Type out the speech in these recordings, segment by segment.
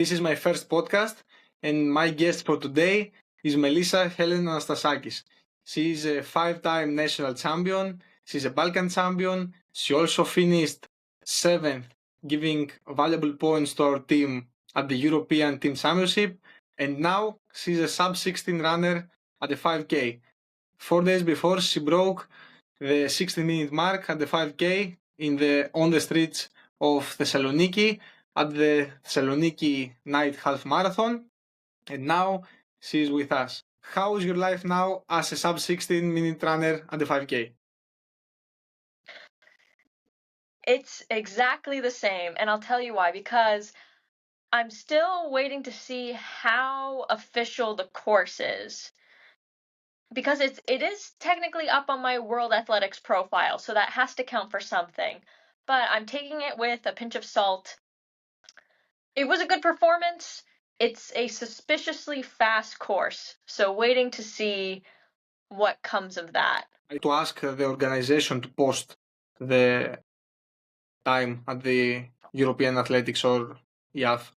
This is my first podcast, and my guest for today is Mελίσσα Helen Anastasakis. She is a 5-time national champion. She's a Balkan champion. She also finished 7th, giving valuable points to our team at the European Team Championship. And now she's a sub-16 runner at the 5K. 4 days before, she broke the 60-minute mark at the 5K on the streets of Thessaloniki at the Thessaloniki Night Half Marathon. And now she's with us. How is your life now as a sub-16-minute runner at the 5K? It's exactly the same, and I'll tell you why. Because I'm still waiting to see how official the course is. Because it is technically up on my World Athletics profile, so that has to count for something. But I'm taking it with a pinch of salt. It was a good performance. It's a suspiciously fast course, so waiting to see what comes of that. I to ask the organization to post the time at the European Athletics or IAF.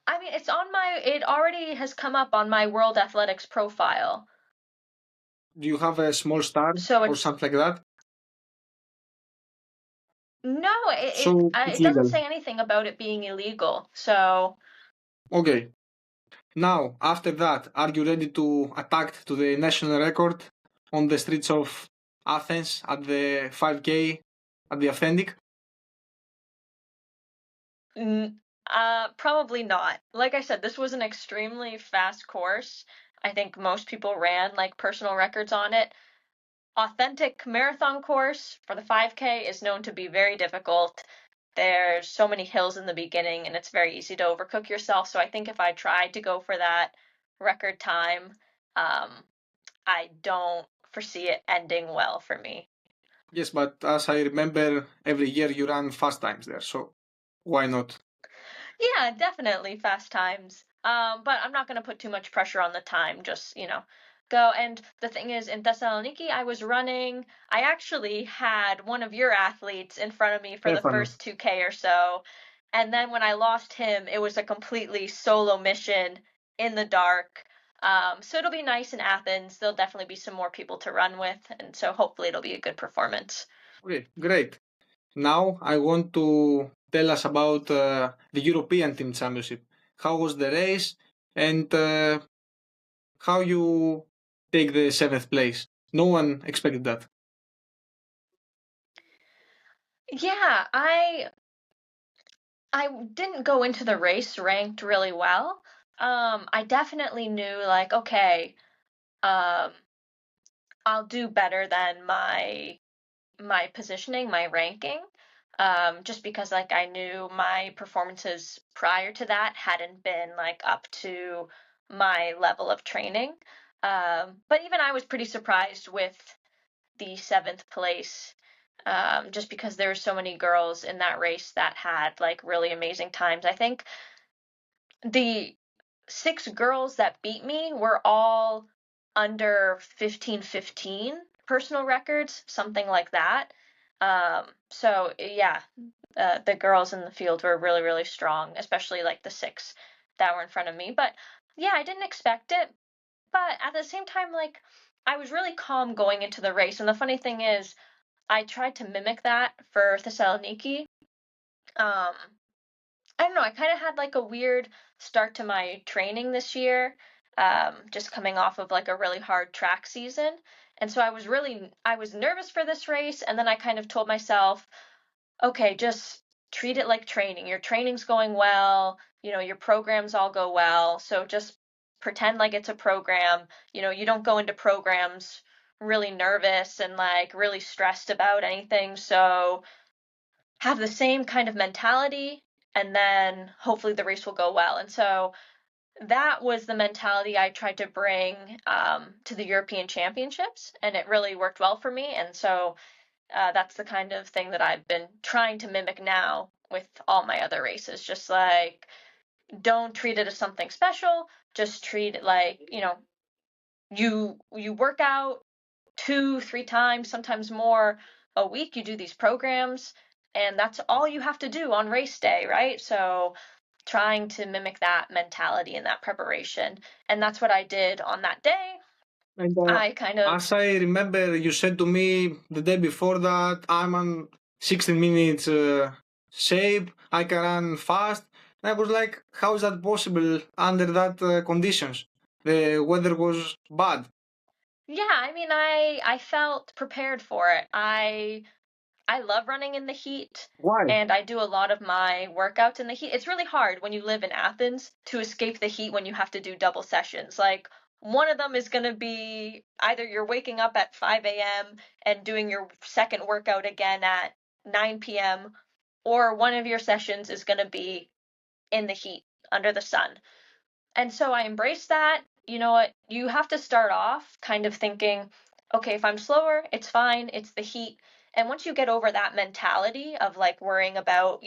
I mean, it already has come up on my World Athletics profile. Do you have a small star or something like that? No, it doesn't say anything about it being illegal, so... Okay. Now, after that, are you ready to attack to the national record on the streets of Athens at the 5K, at the authentic? Probably not. Like I said, this was an extremely fast course. I think most people ran like personal records on it. Authentic marathon course for the 5K is known to be very difficult. There's so many hills in the beginning and it's very easy to overcook yourself. So I think if I tried to go for that record time, I don't foresee it ending well for me. Yes, but as I remember, every year you run fast times there, so why not? Yeah, definitely fast times. But I'm not going to put too much pressure on the time, just, go. And the thing is, in Thessaloniki, I was running. I actually had one of your athletes in front of me for the first 2K or so. And then when I lost him, it was a completely solo mission in the dark. So it'll be nice in Athens. There'll definitely be some more people to run with. And so hopefully it'll be a good performance. Okay, great. Now I want to tell us about the European Team Championship. How was the race and how you take the 7th place? No one expected that. Yeah, I didn't go into the race ranked really well. I definitely knew like, okay, I'll do better than my positioning, my ranking. Just because like I knew my performances prior to that hadn't been like up to my level of training. But even I was pretty surprised with the 7th place, just because there were so many girls in that race that had like really amazing times. I think the 6 girls that beat me were all under 15:15 personal records, something like that. So yeah, the girls in the field were really, really strong, especially like the 6 that were in front of me. But yeah, I didn't expect it. But at the same time, like I was really calm going into the race. And the funny thing is, I tried to mimic that for Thessaloniki. I don't know, I kind of had like a weird start to my training this year, just coming off of like a really hard track season. And so I was nervous for this race. And then I kind of told myself, okay, just treat it like training. Your training's going well, your programs all go well. So just pretend like it's a program. You don't go into programs really nervous and like really stressed about anything. So have the same kind of mentality and then hopefully the race will go well. And so that was the mentality I tried to bring to the European Championships, and it really worked well for me. And so that's the kind of thing that I've been trying to mimic now with all my other races. Just like, don't treat it as something special. Just treat it like, you work out 2-3 times, sometimes more a week. You do these programs. And that's all you have to do on race day, right? So trying to mimic that mentality and that preparation. And that's what I did on that day. And I kind of, as I remember, you said to me the day before that I'm on 16 minutes shape, I can run fast. And I was like, how is that possible under that conditions? The weather was bad. yeah, I mean, I felt prepared for it. I love running in the heat, Why? and I do a lot of my workouts in the heat. It's really hard when you live in Athens to escape the heat when you have to do double sessions. Like, one of them is going to be either you're waking up at 5 a.m. and doing your second workout again at 9 p.m., or one of your sessions is going to be in the heat under the sun. And so I embraced that. You know what? You have to start off kind of thinking, okay, if I'm slower, it's fine. It's the heat. And once you get over that mentality of like worrying about,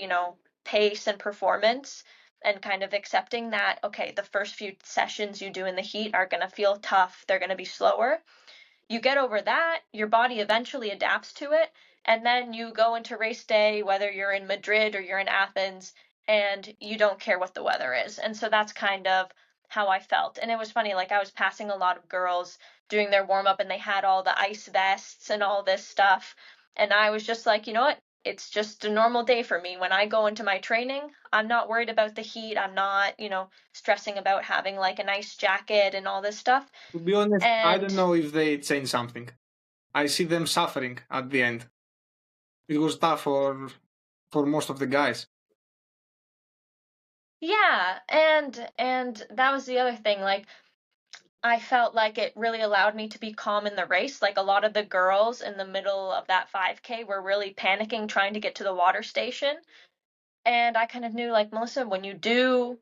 pace and performance and kind of accepting that, okay, the first few sessions you do in the heat are going to feel tough. They're going to be slower. You get over that, your body eventually adapts to it. And then you go into race day, whether you're in Madrid or you're in Athens, and you don't care what the weather is. And so that's kind of how I felt. And it was funny, like I was passing a lot of girls doing their warm up and they had all the ice vests and all this stuff. And I was just like, you know what? It's just a normal day for me. When I go into my training, I'm not worried about the heat. I'm not, stressing about having like a nice jacket and all this stuff. To be honest, I don't And know if they changed something. I see them suffering at the end. It was tough for most of the guys. yeah, and that was the other thing. Like I felt like it really allowed me to be calm in the race. Like a lot of the girls in the middle of that 5K were really panicking trying to get to the water station. And I kind of knew like, Melissa, when you do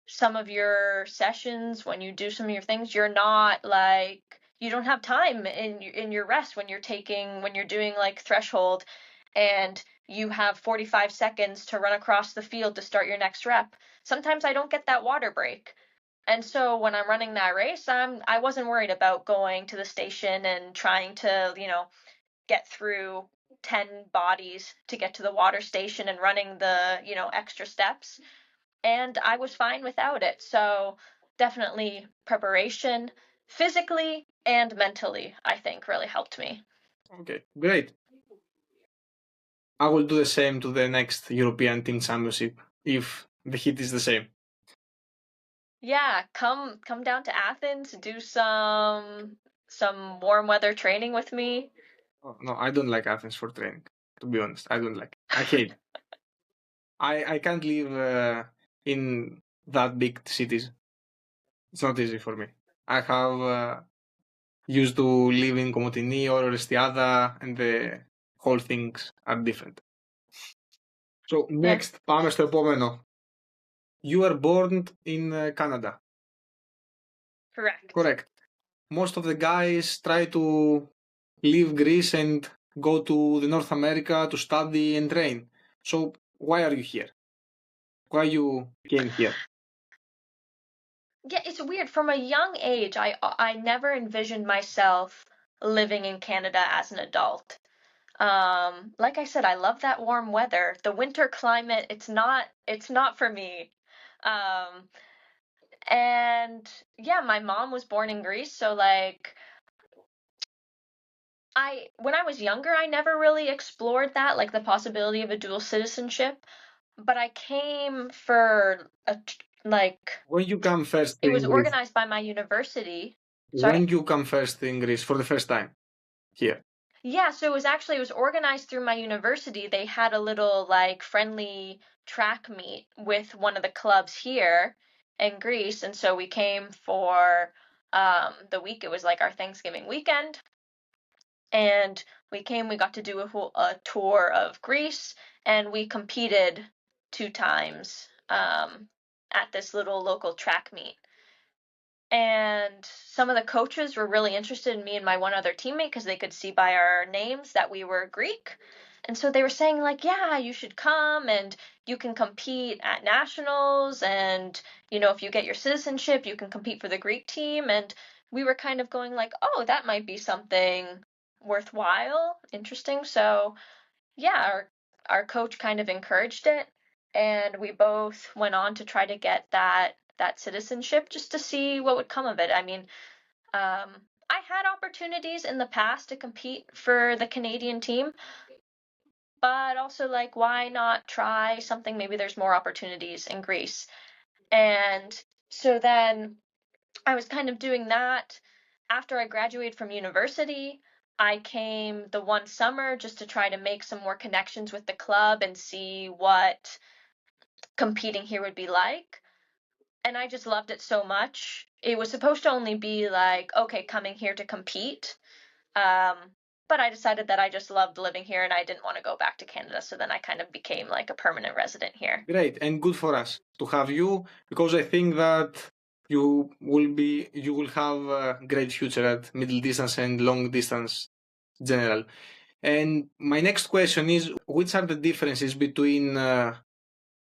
some of your sessions, when you do some of your things, you're not like you don't have time in your rest when you're doing like threshold and you have 45 seconds to run across the field to start your next rep. Sometimes I don't get that water break. And so when I'm running that race, I wasn't worried about going to the station and trying to, get through 10 bodies to get to the water station and running the, extra steps. And I was fine without it. So definitely preparation physically and mentally, I think really helped me. Okay, great. I will do the same to the next European Team Championship if the heat is the same. Yeah, come down to Athens, do some warm weather training with me. Oh, no, I don't like Athens for training. To be honest, I don't like it. I hate it. I can't live in that big cities. It's not easy for me. I have used to live in Komotini or Orestiada and the whole things are different. So next, πάμε στο επόμενο. You were born in Canada. Correct. Correct. Most of the guys try to leave Greece and go to the North America to study and train. So why are you here? Why you came here? Yeah, it's weird. From a young age, I never envisioned myself living in Canada as an adult. Like I said, I love that warm weather. The winter climate, it's not for me. Um, and yeah, my mom was born in Greece, so like when I was younger, I never really explored that, like the possibility of a dual citizenship. But I came for like When you come first it was in Greece? organized by my university. When Sorry? you come first in Greece for the first time here? Yeah, so it was organized through my university. They had a little like friendly track meet with one of the clubs here in Greece, and so we came for the week. It was like our Thanksgiving weekend, and we got to do a tour of Greece, and we competed 2 times at this little local track meet. And some of the coaches were really interested in me and my one other teammate because they could see by our names that we were Greek. And so they were saying like, yeah, you should come and you can compete at nationals, and if you get your citizenship, you can compete for the Greek team. And we were kind of going like, oh, that might be something worthwhile, interesting. So yeah, our coach kind of encouraged it, and we both went on to try to get that citizenship just to see what would come of it. I mean, I had opportunities in the past to compete for the Canadian team, but also like, why not try something? Maybe there's more opportunities in Greece. And so then I was kind of doing that. After I graduated from university, I came the one summer just to try to make some more connections with the club and see what competing here would be like. And I just loved it so much. It was supposed to only be like, okay, coming here to compete. But I decided that I just loved living here and I didn't want to go back to Canada. So then I kind of became like a permanent resident here. Great, and good for us to have you, because I think that you will have a great future at middle distance and long distance general. And my next question is, which are the differences between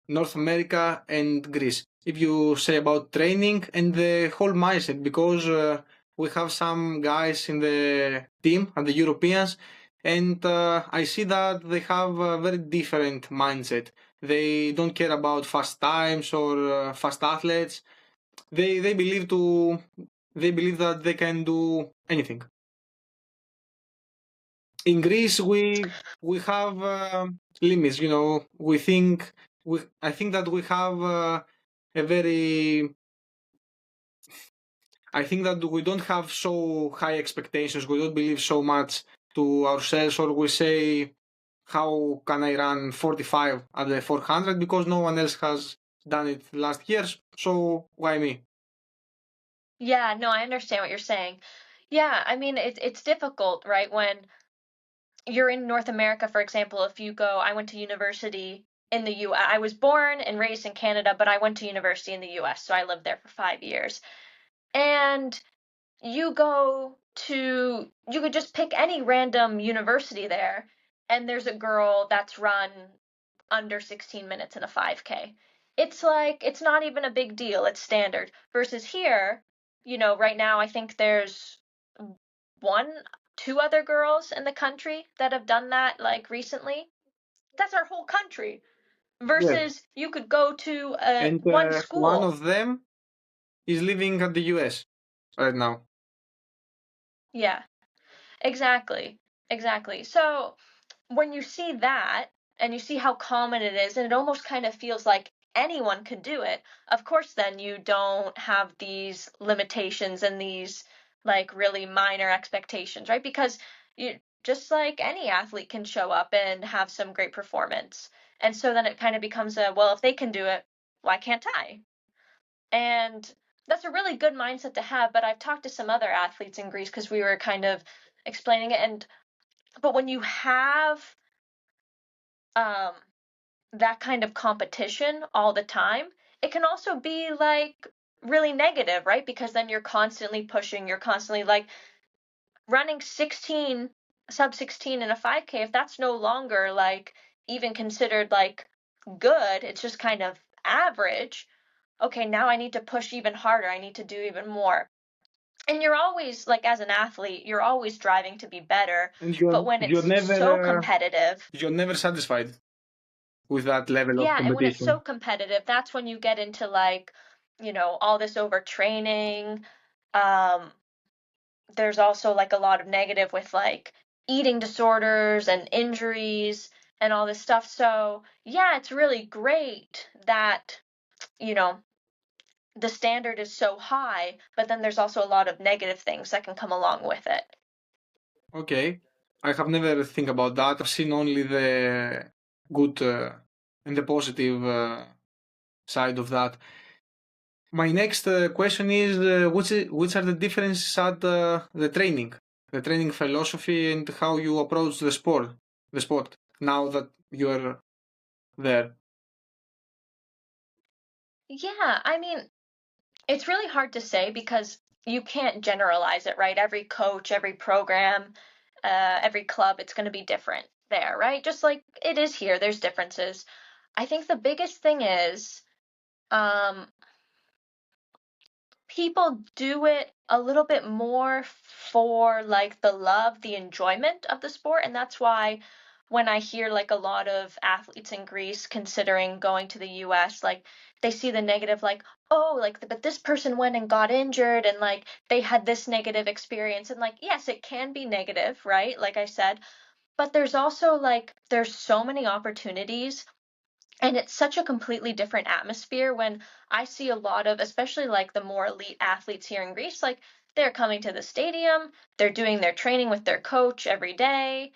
North America and Greece? If you say about training and the whole mindset, because we have some guys in the team and the Europeans, and I see that they have a very different mindset. They don't care about fast times or fast athletes. They believe that they can do anything. In Greece, we have limits. You know, I think that we have a very. I think that we don't have so high expectations. We don't believe so much to ourselves, or we say, "How can I run 45 at the 400?" Because no one else has done it last years. So why me? Yeah, no, I understand what you're saying. Yeah, I mean, it's difficult, right? When you're in North America, for example, if you go, I went to university in the US. I was born and raised in Canada, but I went to university in the US, so I lived there for 5 years. And you could just pick any random university there, and there's a girl that's run under 16 minutes in a 5K. It's like, it's not even a big deal. It's standard. Versus here, right now, I think there's two other girls in the country that have done that like recently. That's our whole country. Yes. Versus you could go to And one one school. of them is living at the US right now. Yeah, exactly. Exactly. So when you see that and you see how common it is, and it almost kind of feels like anyone could do it, of course, then you don't have these limitations and these like really minor expectations, right? Because you just like any athlete can show up and have some great performance. And so then it kind of becomes well, if they can do it, why can't I? And that's a really good mindset to have. But I've talked to some other athletes in Greece because we were kind of explaining it. But when you have um, that kind of competition all the time, it can also be like really negative, right? Because then you're constantly pushing, you're constantly like running sub 16 in a 5K. If that's no longer like even considered like good, it's just kind of average. Okay, now I need to push even harder. I need to do even more. And you're always like, as an athlete, you're always driving to be better. And But when it's so competitive, you're never satisfied with that level of yeah, and when it's so competition. competitive, that's when you get into like, all this overtraining. Um, there's also like a lot of negative with like eating disorders and injuries and all this stuff. So, yeah, it's really great that, you know, the standard is so high, but then there's also a lot of negative things that can come along with it. Okay, I have never think about that. I've seen only the good and the positive side of that. My next question is, which are the differences at the training philosophy, and how you approach the sport now that you're there? Yeah, I mean, it's really hard to say because you can't generalize it, right? Every coach, every program, every club, it's going to be different there, right? Just like it is here, there's differences. I think the biggest thing is um, people do it a little bit more for like the love, the enjoyment of the sport. And that's why when I hear like a lot of athletes in Greece considering going to the US, like they see the negative, like, oh, like, but this person went and got injured and like they had this negative experience. And like, yes, it can be negative, right? Like I said, but there's also like, there's so many opportunities. And it's such a completely different atmosphere when I see a lot of, especially like the more elite athletes here in Greece, like they're coming to the stadium, they're doing their training with their coach every day.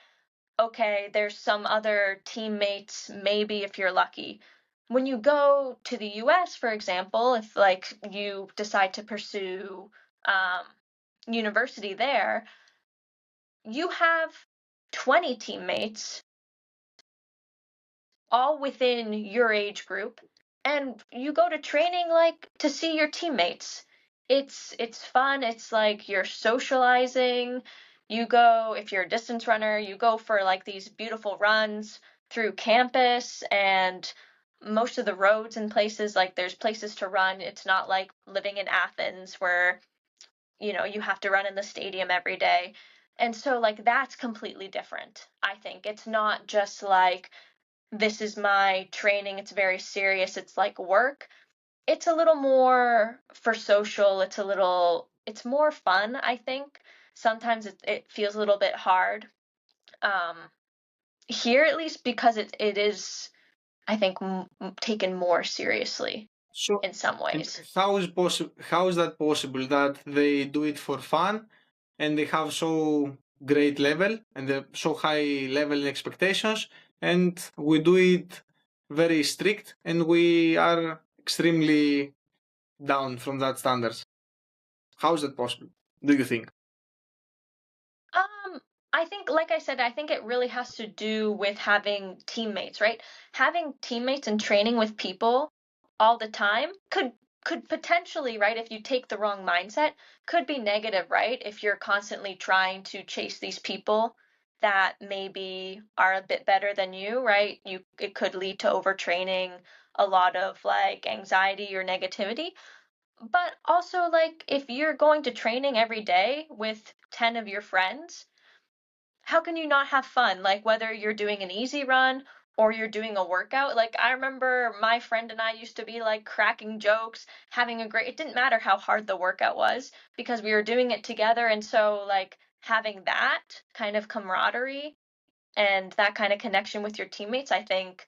Okay, there's some other teammates, maybe if you're lucky. When you go to the US, for example, if like you decide to pursue university there, you have 20 teammates all within your age group, and you go to training like to see your teammates. It's fun. It's like you're socializing. You go, if you're a distance runner, you go for like these beautiful runs through campus, and most of the roads and places, like there's places to run. It's not like living in Athens where you have to run in the stadium every day. And so like that's completely different. I think it's not just like this is my training, it's very serious, it's like work. It's a little more for social, it's more fun, I think. Sometimes it feels a little bit hard. Um, Here at least, because it is, I think, taken more seriously So, in some and ways. how is that possible that they do it for fun and they have so great level and so high level in expectations, and we do it very strict and we are extremely down from that standards? How is that possible, do you think? Um, I think, like I said, I think it really has to do with having teammates, right? Having teammates and training with people all the time could potentially, right, if you take the wrong mindset, could be negative, right? If you're constantly trying to chase these people that maybe are a bit better than you, right? It could lead to overtraining, a lot of like anxiety or negativity. But also, like, if you're going to training every day with 10 of your friends, how can you not have fun? Like, whether you're doing an easy run or you're doing a workout. Like, I remember my friend and I used to be like cracking jokes, having a great, it didn't matter how hard the workout was because we were doing it together. And so, like, having that kind of camaraderie and that kind of connection with your teammates, I think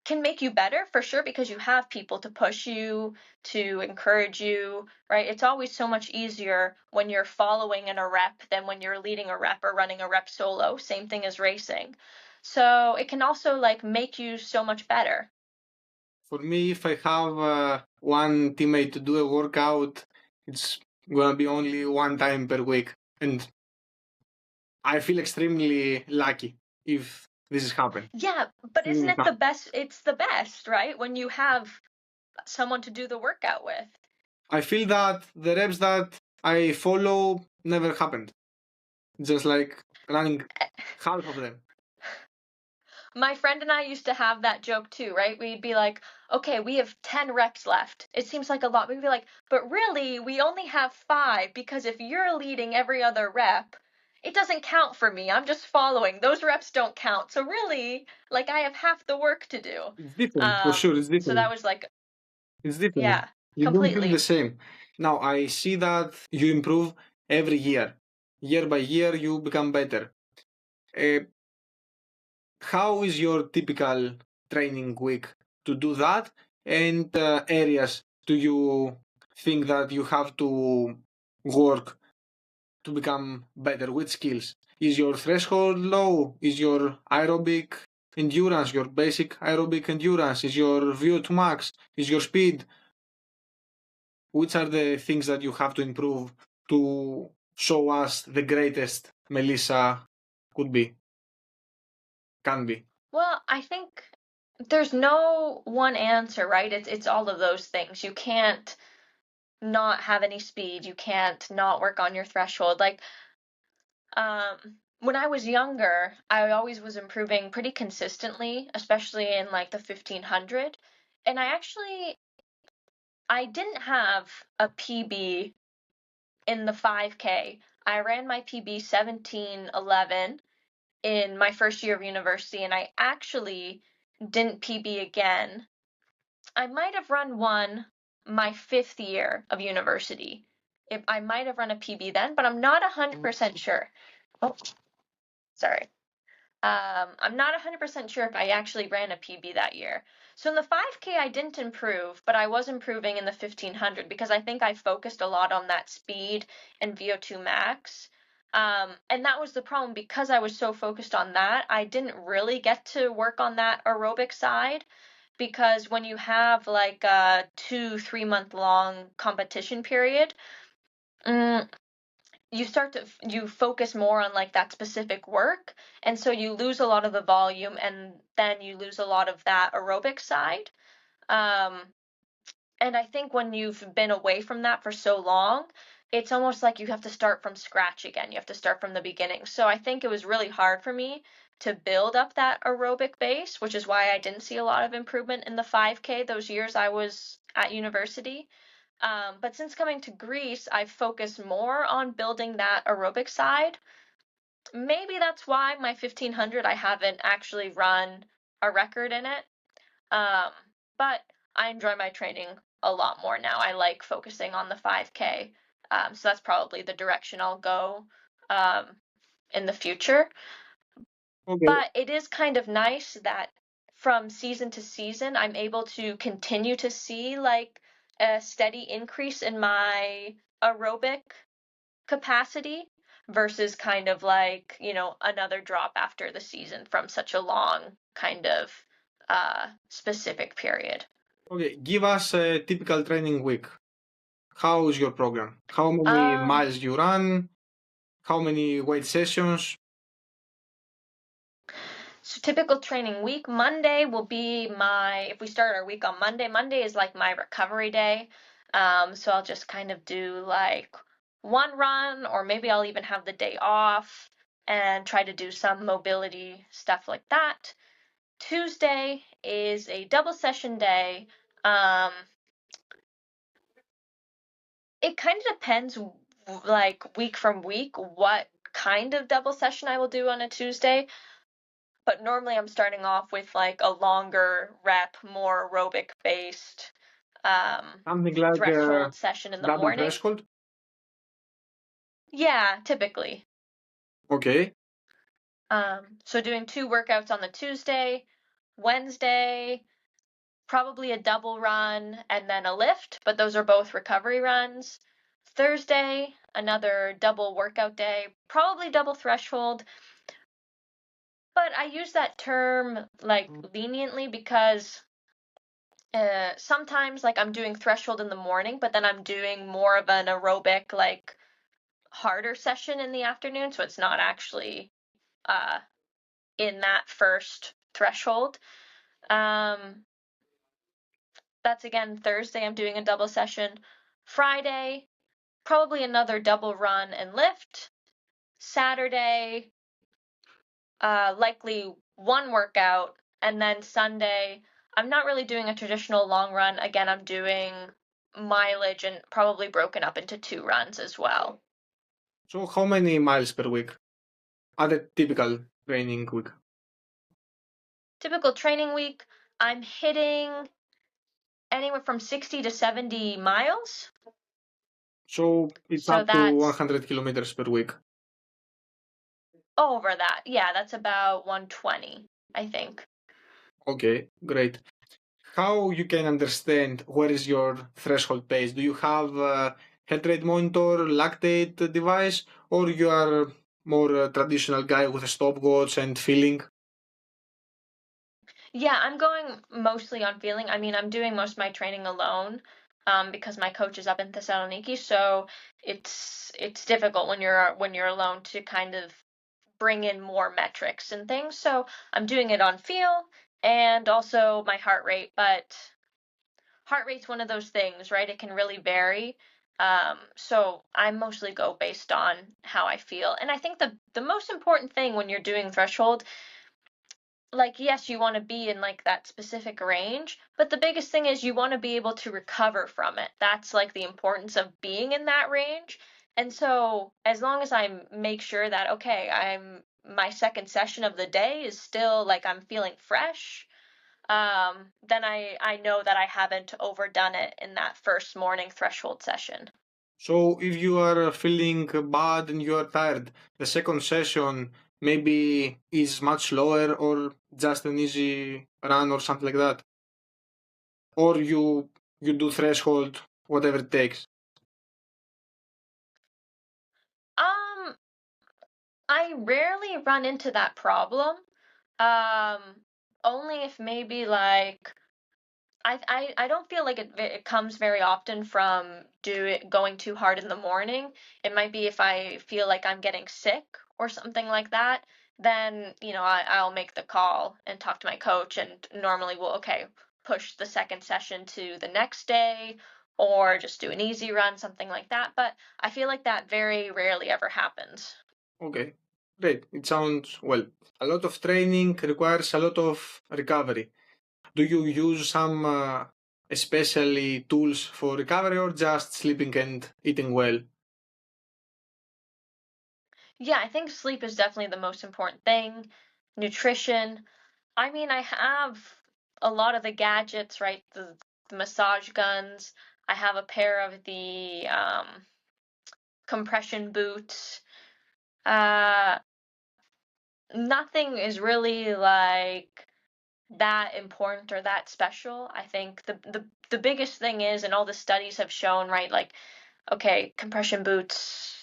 can make you better for sure because you have people to push you, to encourage you, right? It's always so much easier when you're following in a rep than when you're leading a rep or running a rep solo. Same thing as racing. So it can also like make you so much better. For me, if I have one teammate to do a workout, it's gonna be only one time per week, and I feel extremely lucky if this is happening. Yeah, but isn't it the best? It's the best, right? When you have someone to do the workout with. I feel that the reps that I follow never happened. Just like running half of them. My friend and I used to have that joke too, right? We'd be like, okay, we have 10 reps left. It seems like a lot. We'd be like, but really, we only have 5 because if you're leading every other rep, it doesn't count for me. I'm just following. Those reps don't count. So really, like I have half the work to do. It's different, for sure. It's So that different. was like, It's different. yeah, You don't feel the completely. same. Now, I see that you improve every year. Year by year, you become better. Uh, how is your typical training week to do that? And areas do you think that you have to work to become better? With skills? Is your threshold low? Is your aerobic endurance, your basic aerobic endurance? Is your VO2 max? Is your speed? Which are the things that you have to improve to show us the greatest Melissa could be, can be? Well, I think there's no one answer, right? It's all of those things. You can't not have any speed. You can't not work on your threshold. Like, when I was younger, I always was improving pretty consistently, especially in like the 1500. And I didn't have a PB in the 5K. I ran my PB 17:11 in my first year of university, and I actually didn't PB again. I might have run one my 5th year of university. I might have run a PB then, but I'm not 100% sure. Oh, sorry. I'm not 100% sure if I actually ran a PB that year. So in the 5K, I didn't improve, but I was improving in the 1500 because I think I focused a lot on that speed and VO2 max. And that was the problem because I was so focused on that. I didn't really get to work on that aerobic side because when you have like a 2-3 month long competition period, you focus more on like that specific work, and so you lose a lot of the volume, and then you lose a lot of that aerobic side. And I think when you've been away from that for so long, it's almost like you have to start from scratch again. You have to start from the beginning. So I think it was really hard for me to build up that aerobic base, which is why I didn't see a lot of improvement in the 5K those years I was at university. But since coming to Greece, I've focused more on building that aerobic side. Maybe that's why my 1500, I haven't actually run a record in it. But I enjoy my training a lot more now. I like focusing on the 5K. So that's probably the direction I'll go in the future. Okay. But it is kind of nice that from season to season, I'm able to continue to see like a steady increase in my aerobic capacity versus kind of like, another drop after the season from such a long kind of specific period. Okay, give us a typical training week. How is your program? How many miles you run? How many weight sessions? So typical training week, Monday will be if we start our week on Monday is like my recovery day. So I'll just kind of do like one run, or maybe I'll even have the day off and try to do some mobility stuff like that. Tuesday is a double session day. It kind of depends, like week from week, what kind of double session I will do on a Tuesday. But normally I'm starting off with like a longer rep, more aerobic based Something like threshold session in the double morning. threshold? Yeah, typically. Okay. So doing 2 workouts on the Tuesday, Wednesday, probably a double run and then a lift, but those are both recovery runs. Thursday, another double workout day, probably double threshold. But I use that term like leniently because sometimes like I'm doing threshold in the morning, but then I'm doing more of an aerobic, like harder session in the afternoon. So it's not actually in that first threshold. That's again Thursday, I'm doing a double session. Friday, probably another double run and lift. Saturday, likely one workout. And then Sunday, I'm not really doing a traditional long run. Again, I'm doing mileage and probably broken up into 2 runs as well. So how many miles per week? At a typical training week? Typical training week, I'm hitting anywhere from 60 to 70 miles. So it's So up to that's 100 kilometers per week. over that. Yeah, that's about 120, I think. Okay, great. How you can understand where is your threshold pace? Do you have a heart rate monitor, lactate device, or you are more a traditional guy with a stopwatch and feeling? Yeah, I'm going mostly on feeling. I mean, I'm doing most of my training alone because my coach is up in Thessaloniki, so it's difficult when you're alone to kind of bring in more metrics and things. So I'm doing it on feel and also my heart rate, but heart rate's one of those things, right? It can really vary. So I mostly go based on how I feel. And I think the most important thing when you're doing threshold, like, yes, you want to be in like that specific range, but the biggest thing is you want to be able to recover from it. That's like the importance of being in that range. And so as long as I make sure that, okay, I'm my second session of the day is still like I'm feeling fresh, then I know that I haven't overdone it in that first morning threshold session. So if you are feeling bad and you are tired, the second session maybe is much slower or just an easy run or something like that. Or you do threshold, whatever it takes. Um, I rarely run into that problem. Only if maybe like I don't feel like it comes very often from going too hard in the morning. It might be if I feel like I'm getting sick or something like that, then I'll make the call and talk to my coach, and normally we'll push the second session to the next day or just do an easy run, something like that. But I feel like that very rarely ever happens. Okay, great. It sounds well. A lot of training requires a lot of recovery. Do you use some especially tools for recovery or just sleeping and eating well? Yeah, I think sleep is definitely the most important thing. Nutrition. I mean, I have a lot of the gadgets, right? The massage guns. I have a pair of the compression boots. Uh, Nothing is really like that important or that special. I think the biggest thing is, and all the studies have shown, right? Like, okay, compression boots,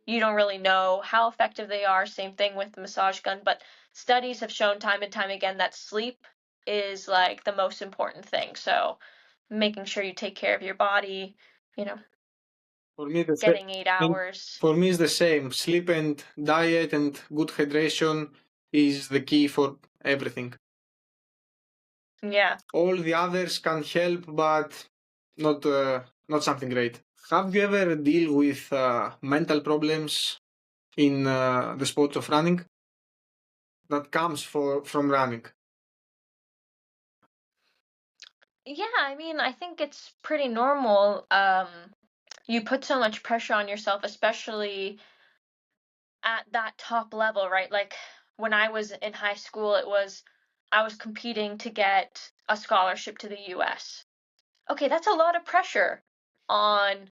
you don't really know how effective they are. Same thing with the massage gun, but studies have shown time and time again that sleep is like the most important thing. So making sure you take care of your body, you know, For me, the same. getting 8 hours. For me, it's the same. Sleep and diet and good hydration is the key for everything. Yeah. All the others can help, but not something great. Have you ever deal with mental problems in the sport of running that comes from running? Yeah, I mean, I think it's pretty normal. You put so much pressure on yourself, especially at that top level, right? Like when I was in high school, I was competing to get a scholarship to the US. Okay, that's a lot of pressure on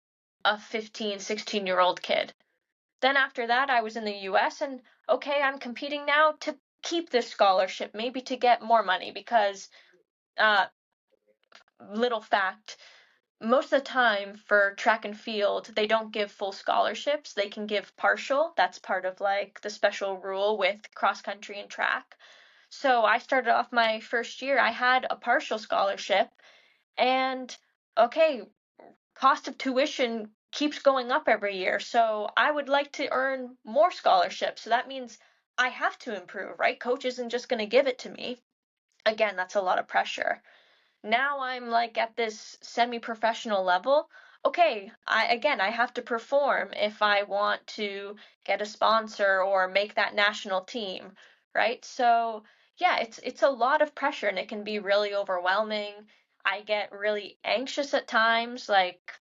a 15, 16-year-old kid. Then after that, I was in the US, and okay, I'm competing now to keep this scholarship, maybe to get more money because uh little fact, most of the time for track and field, they don't give full scholarships. They can give partial. That's part of like the special rule with cross country and track. So I started off my first year, I had a partial scholarship, and okay, cost of tuition keeps going up every year. So I would like to earn more scholarships. So that means I have to improve, right? Coach isn't just going to give it to me. Again, that's a lot of pressure. Now I'm like at this semi-professional level. Okay, I have to perform if I want to get a sponsor or make that national team, right? So, yeah, it's a lot of pressure and it can be really overwhelming. I get really anxious at times, like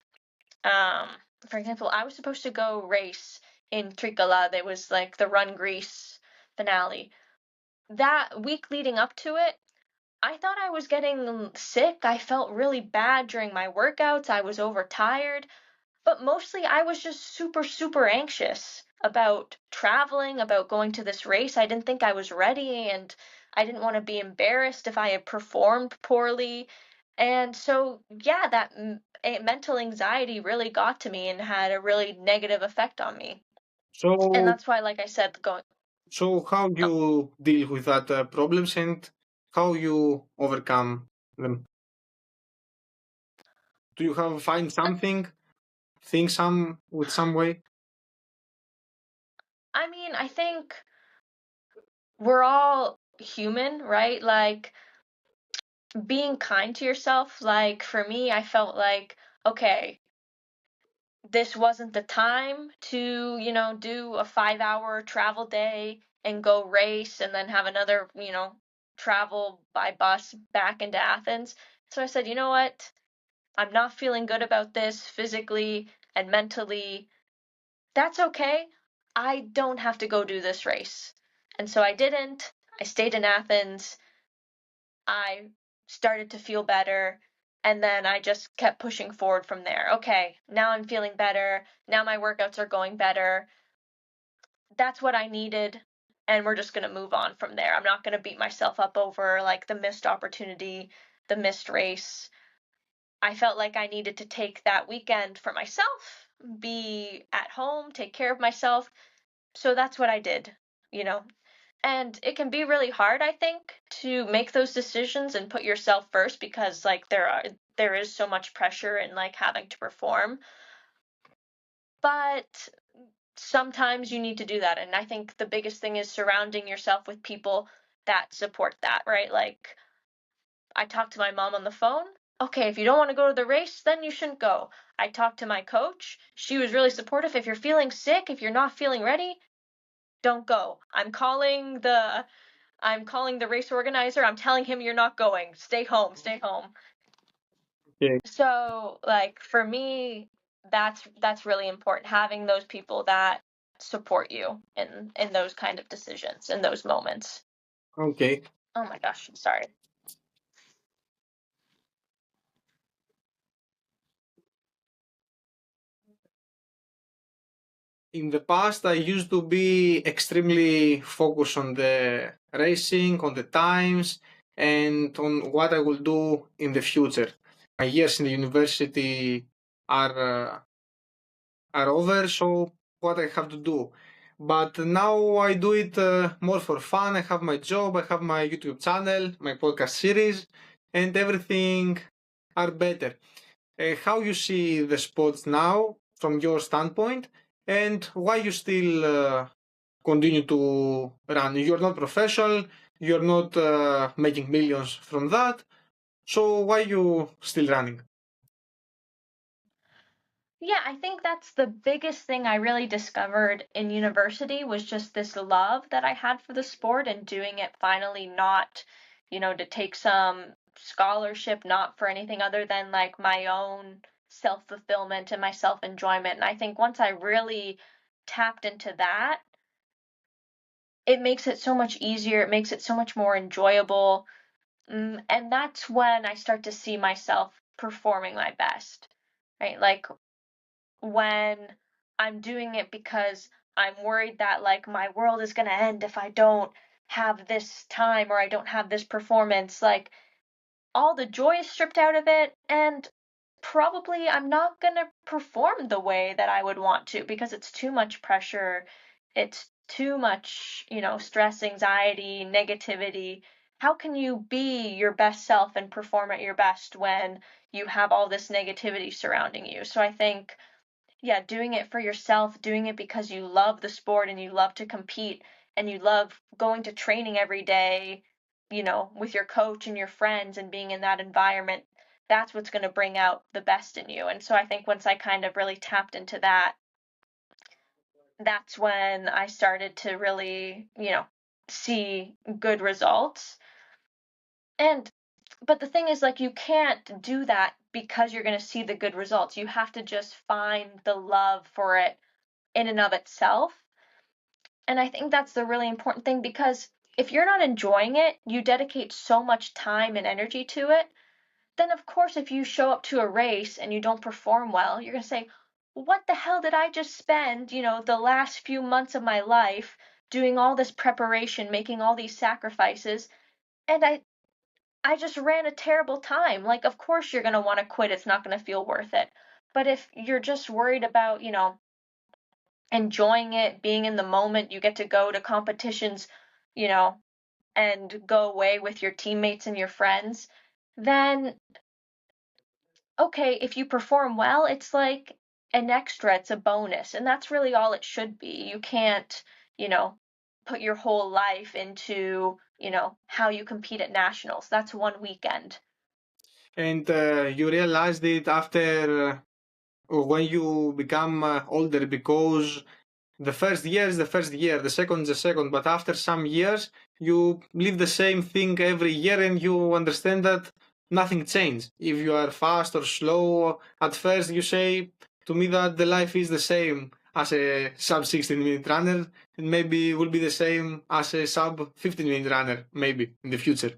um for example, I was supposed to go race in Trikala. There was like the Run Greece finale. That week leading up to it, I thought I was getting sick. I felt really bad during my workouts. I was overtired, but mostly I was just super, super anxious about traveling, about going to this race. I didn't think I was ready, and I didn't want to be embarrassed if I had performed poorly. And so, yeah, that mental anxiety really got to me and had a really negative effect on me. And So, that's why, like I said, going, so how oh, you deal with that problems and how you overcome them? Do you have find something, think some with some way? I mean, I think we're all human, right? Like being kind to yourself. Like for me, I felt like, okay, this wasn't the time to, do a 5 hour travel day and go race and then have another, travel by bus back into Athens. So I said, you know what? I'm not feeling good about this physically and mentally. That's okay. I don't have to go do this race. And so I didn't. I stayed in Athens. I started to feel better. And then I just kept pushing forward from there. Okay, now I'm feeling better. Now my workouts are going better. That's what I needed. And we're just going to move on from there. I'm not going to beat myself up over like the missed opportunity, the missed race. I felt like I needed to take that weekend for myself, be at home, take care of myself. So that's what I did, you know. And it can be really hard, I think, to make those decisions and put yourself first, because like there is so much pressure in like having to perform. But sometimes you need to do that. And I think the biggest thing is surrounding yourself with people that support that, right? Like I talked to my mom on the phone. Okay, if you don't want to go to the race, then you shouldn't go. I talked to my coach. She was really supportive. If you're feeling sick, if you're not feeling ready, don't go. I'm calling the race organizer. I'm telling him you're not going. Stay home. Stay home. Okay. So, like for me, that's really important, having those people that support you in those kind of decisions, in those moments. Okay. Oh my gosh, sorry. In the past, I used to be extremely focused on the racing, on the times, and on what I will do in the future. My years in the university are over, so what I have to do. But now I do it more for fun. I have my job, I have my YouTube channel, my podcast series, and everything are better. How you see the sports now from your standpoint, and why you still continue to run? You're not professional, you're not making millions from that, so why you still running? Yeah, I think that's the biggest thing I really discovered in university, was just this love that I had for the sport, and doing it finally not, to take some scholarship, not for anything other than like my own self-fulfillment and my self-enjoyment. And I think once I really tapped into that, it makes it so much easier. It makes it so much more enjoyable. And that's when I start to see myself performing my best, right? Like when I'm doing it because I'm worried that like my world is going to end if I don't have this time or I don't have this performance, like all the joy is stripped out of it, and probably I'm not going to perform the way that I would want to, because it's too much pressure. It's too much, stress, anxiety, negativity. How can you be your best self and perform at your best when you have all this negativity surrounding you? So I think, yeah, doing it for yourself, doing it because you love the sport and you love to compete and you love going to training every day, with your coach and your friends and being in that environment, that's what's going to bring out the best in you. And so I think once I kind of really tapped into that, that's when I started to really, see good results. But the thing is, like, you can't do that because you're going to see the good results. You have to just find the love for it in and of itself. And I think that's the really important thing, because if you're not enjoying it, you dedicate so much time and energy to it, then of course if you show up to a race and you don't perform well, you're going to say, what the hell did I just spend, the last few months of my life doing all this preparation, making all these sacrifices, and I just ran a terrible time. Like, of course you're going to want to quit. It's not going to feel worth it. But if you're just worried about, enjoying it, being in the moment, you get to go to competitions, and go away with your teammates and your friends, then okay, if you perform well, it's like an extra, it's a bonus, and that's really all it should be. You can't, put your whole life into, how you compete at nationals. That's one weekend. And you realized it after when you become older, because the first year is the first year, the second is the second, but after some years you live the same thing every year and you understand that nothing changed. If you are fast or slow, at first you say to me that the life is the same as a sub 16-minute runner, and maybe will be the same as a sub 15-minute runner, maybe in the future.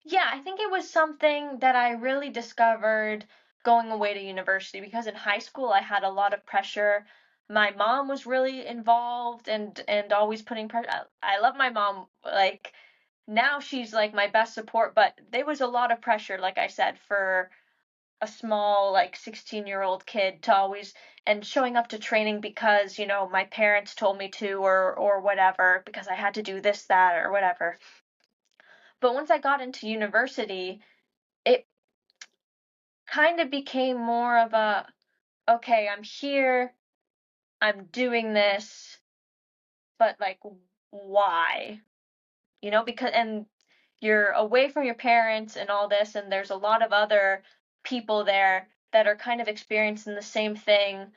Yeah, I think it was something that I really discovered going away to university, because in high school I had a lot of pressure. My mom was really involved and always putting pressure. I love my mom. Like, now she's like my best support, but there was a lot of pressure, like I said, for a small, like, 16-year-old kid to always, and showing up to training because, you know, my parents told me to, or whatever, because I had to do this, that, or whatever. But once I got into university, it kind of became more of a, okay, I'm here, I'm doing this, but like, why? You know, because, and you're away from your parents and all this, and there's a lot of other people there that are kind of experiencing the same thing,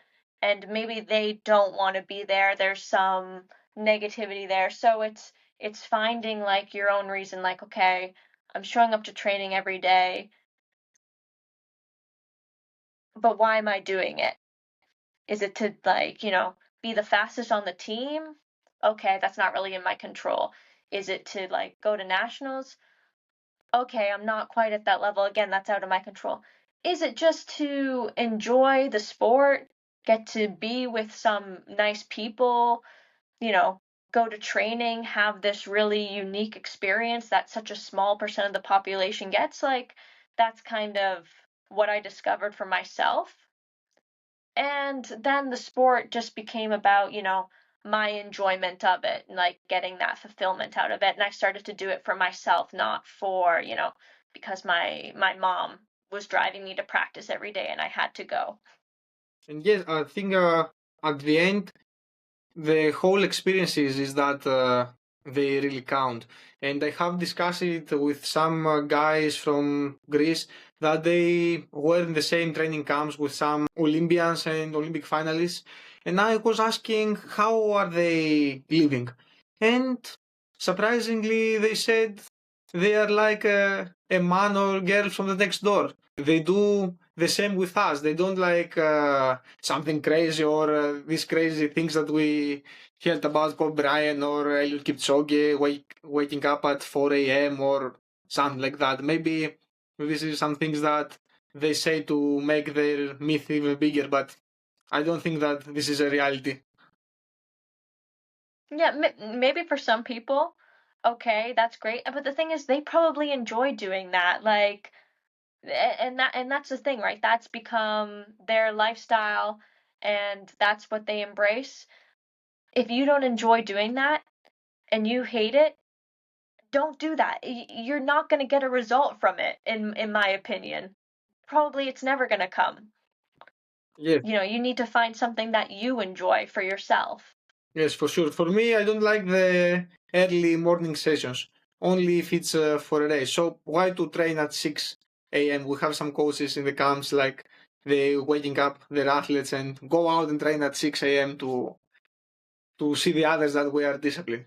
and maybe they don't want to be there. There's some negativity there. So it's finding like your own reason, like, okay, I'm showing up to training every day, but why am I doing it? Is it to, like, you know, be the fastest on the team? Okay, that's not really in my control. Is it to, like, go to nationals? Okay, I'm not quite at that level. Again, that's out of my control. Is it just to enjoy the sport, get to be with some nice people, you know, go to training, have this really unique experience that such a small percent of the population gets? Like, that's kind of what I discovered for myself. And then the sport just became about, you know, my enjoyment of it, and like getting that fulfillment out of it. And I started to do it for myself, not for, you know, because my mom was driving me to practice every day and I had to go. And yes, I think at the end, the whole experiences is that they really count. And I have discussed it with some guys from Greece that they were in the same training camps with some Olympians and Olympic finalists. And I was asking how are they living? And surprisingly, they said they are like a man or girl from the next door. They do the same with us. They don't like something crazy or these crazy things that we heard about Kobe Bryant or Eliud Kipchoge waking up at 4 a.m. or something like that. Maybe this is some things that they say to make their myth even bigger, but I don't think that this is a reality. Yeah, maybe for some people, okay, that's great. But the thing is, they probably enjoy doing that. Like, and that's the thing, right? That's become their lifestyle, and that's what they embrace. If you don't enjoy doing that and you hate it, don't do that. You're not going to get a result from it, in my opinion. Probably it's never going to come. Yes, You know, you need to find something that you enjoy for yourself. yes, for sure. For me, I don't like the early morning sessions, only if it's for a race. So why to train at 6 a.m.? We have some coaches in the camps like they waking up their athletes and go out and train at 6 a.m. to see the others that we are disciplined.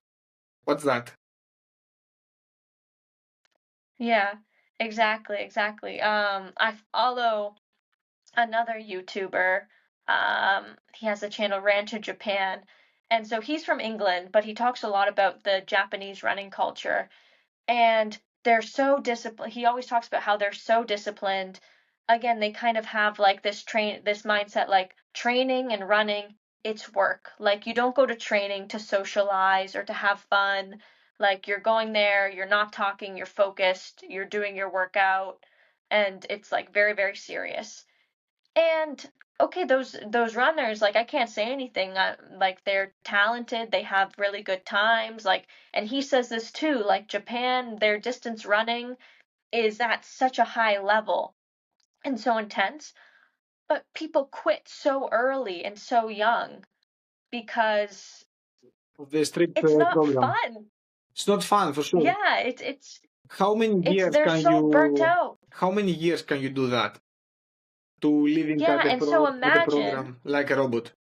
What's that? Yeah, exactly. I follow another YouTuber. He has a channel, Ran to Japan. And so he's from England, but he talks a lot about the Japanese running culture. And they're so disciplined. He always talks about how they're so disciplined. Again, they kind of have like this mindset, like training and running, it's work. Like, you don't go to training to socialize or to have fun. Like, you're going there, you're not talking, you're focused, you're doing your workout, and it's like very, very serious. And okay, those runners, like, I can't say anything. Like, they're talented, they have really good times. Like, and he says this too. Like, Japan, their distance running is at such a high level and so intense, but people quit so early and so young because Of the strict it's not program. fun. It's not fun for sure. Yeah, it's How many it's years they're can so burnt you? out. How many years can you do that? To living Yeah, and so at a imagine. program like a robot.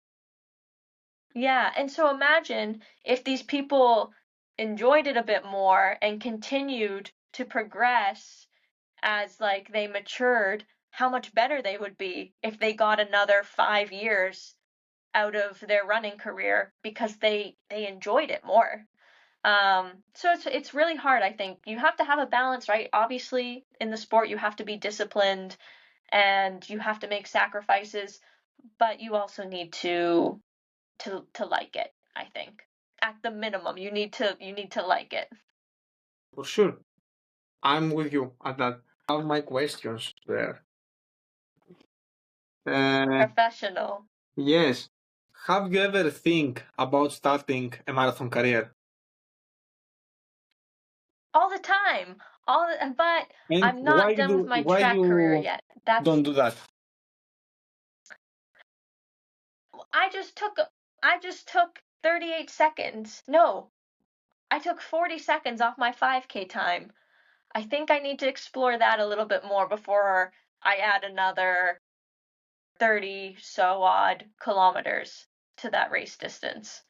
Yeah, and so imagine if these people enjoyed it a bit more and continued to progress as, like, they matured, how much better they would be if they got another 5 years out of their running career because they enjoyed it more. So it's really hard, I think. You have to have a balance, right? Obviously, in the sport, you have to be disciplined and you have to make sacrifices, but you also need to like it, I think. At the minimum, you need to like it. For sure. I'm with you at that. I have my questions there. Professional. Yes. Have you ever think about starting a marathon career? All the time. But And I'm not done with my track career yet. don't do that? I just took 38 seconds. No, I took 40 seconds off my 5K time. I think I need to explore that a little bit more before I add another 30 so odd kilometers to that race distance.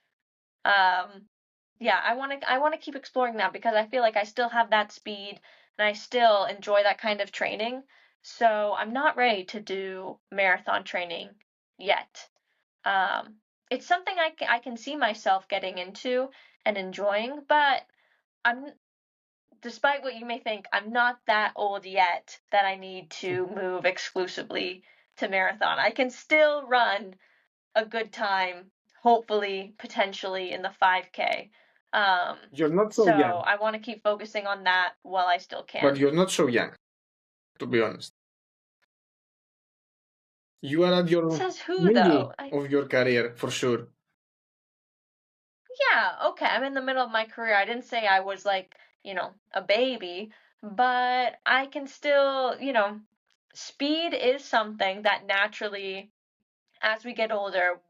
Yeah, I want to keep exploring that because I feel like I still have that speed and I still enjoy that kind of training. So I'm not ready to do marathon training yet. It's something I can see myself getting into and enjoying, but despite what you may think, I'm not that old yet that I need to move exclusively to marathon. I can still run a good time, hopefully, potentially in the 5K. You're not so So young. I want to keep focusing on that while I still can. But you're not so young, to be honest. You are at your Says who, middle though? of your career, for sure. Yeah, okay, I'm in the middle of my career. I didn't say I was like, a baby, but I can still, speed is something that naturally, as we get older,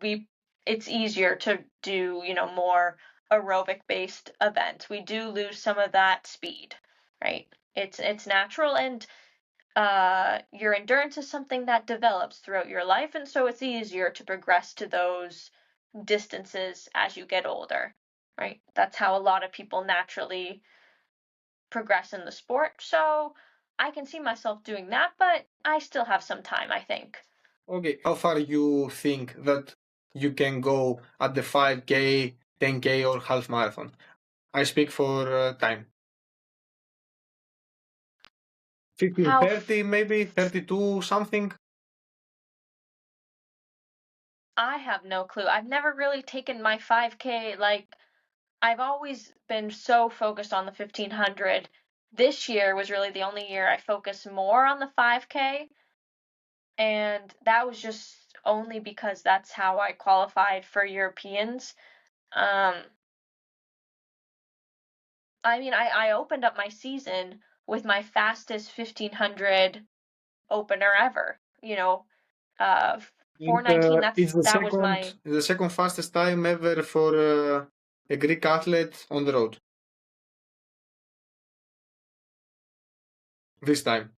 it's easier to do, more aerobic based events. We do lose some of that speed, right? It's natural, and your endurance is something that develops throughout your life, and so it's easier to progress to those distances as you get older, right? That's how a lot of people naturally progress in the sport. So I can see myself doing that, but I still have some time, I think. Okay, how far you think that you can go at the 5K, 10K, or half marathon? I speak for time. 15, 30, maybe 32, something? I have no clue. I've never really taken my 5K. I've always been so focused on the 1500. This year was really the only year I focused more on the 5K. And that was just only because that's how I qualified for Europeans. I opened up my season with my fastest 1500 opener ever. 419. It's That was my the second fastest time ever for a Greek athlete on the road. This time.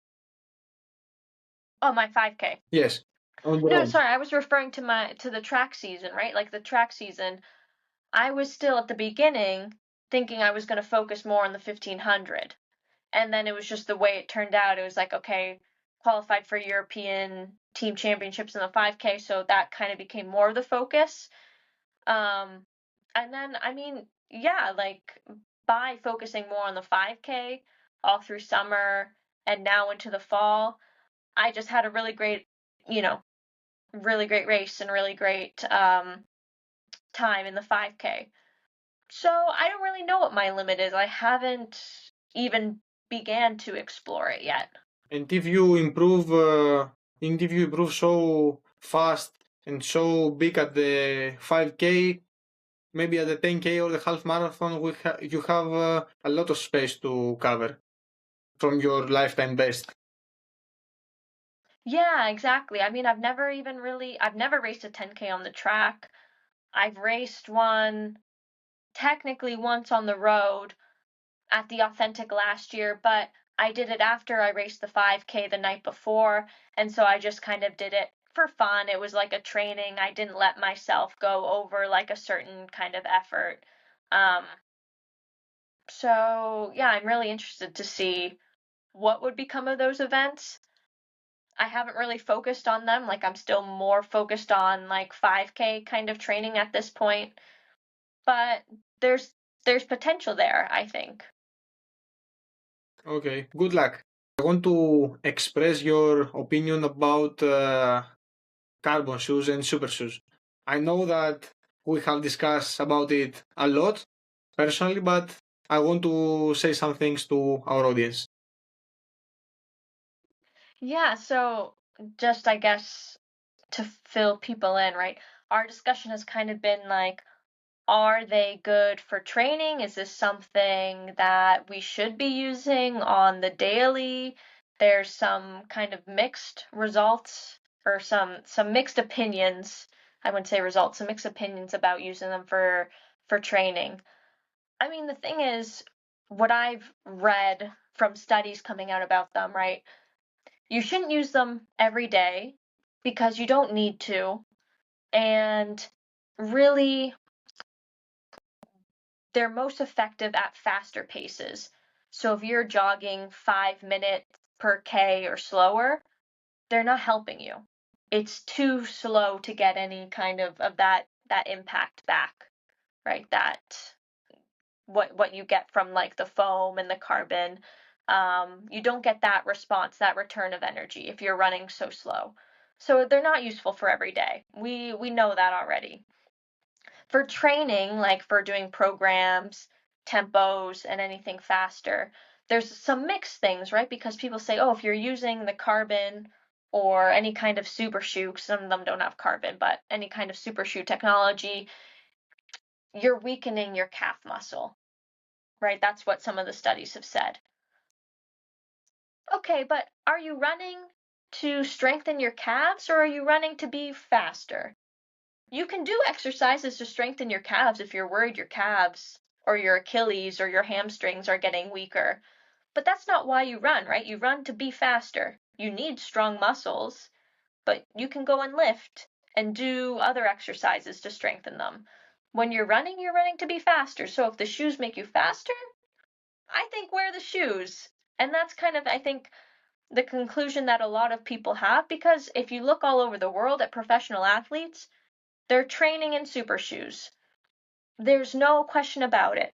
Oh, my 5K. Yes. On the No, road. sorry, I was referring to the track season, right? Like the track season, I was still at the beginning thinking I was going to focus more on the 1500. And then it was just the way it turned out. It was like, okay, qualified for European team championships in the 5K, so that kind of became more of the focus. And then, by focusing more on the 5K all through summer and now into the fall, I just had a really great, really great race and really great time in the 5K. So I don't really know what my limit is. I haven't even began to explore it yet. And if you improve so fast and so big at the 5K, maybe at the 10K or the half marathon, you have a lot of space to cover from your lifetime best. Yeah, exactly. I've never raced a 10K on the track. I've raced one technically once on the road at the Authentic last year, but I did it after I raced the 5K the night before, and so I just kind of did it for fun. It was like a training. I didn't let myself go over like a certain kind of effort. So yeah, I'm really interested to see what would become of those events. I haven't really focused on them. Like I'm still more focused on like 5K kind of training at this point. But there's potential there, I think. Okay, good luck. I want to express your opinion about carbon shoes and super shoes. I know that we have discussed about it a lot personally, but I want to say some things to our audience. Yeah, so just I guess to fill people in, right? Our discussion has kind of been like, are they good for training? Is this something that we should be using on the daily? There's some kind of mixed results or some mixed opinions. I wouldn't say results, some mixed opinions about using them for training. I mean, the thing is, what I've read from studies coming out about them, right? You shouldn't use them every day because you don't need to. And really, they're most effective at faster paces. So if you're jogging 5 minutes per K or slower, they're not helping you. It's too slow to get any kind of that impact back, right? That what you get from like the foam and the carbon. You don't get that response, that return of energy if you're running so slow. So they're not useful for every day. We know that already. For training, like for doing programs, tempos, and anything faster, there's some mixed things, right? Because people say, oh, if you're using the carbon or any kind of super shoe, some of them don't have carbon, but any kind of super shoe technology, you're weakening your calf muscle, right? That's what some of the studies have said. Okay, but are you running to strengthen your calves or are you running to be faster? You can do exercises to strengthen your calves if you're worried your calves or your Achilles or your hamstrings are getting weaker. But that's not why you run, right? You run to be faster. You need strong muscles, but you can go and lift and do other exercises to strengthen them. When you're running to be faster. So if the shoes make you faster, I think wear the shoes. And that's kind of, I think, the conclusion that a lot of people have, because if you look all over the world at professional athletes, they're training in super shoes. There's no question about it,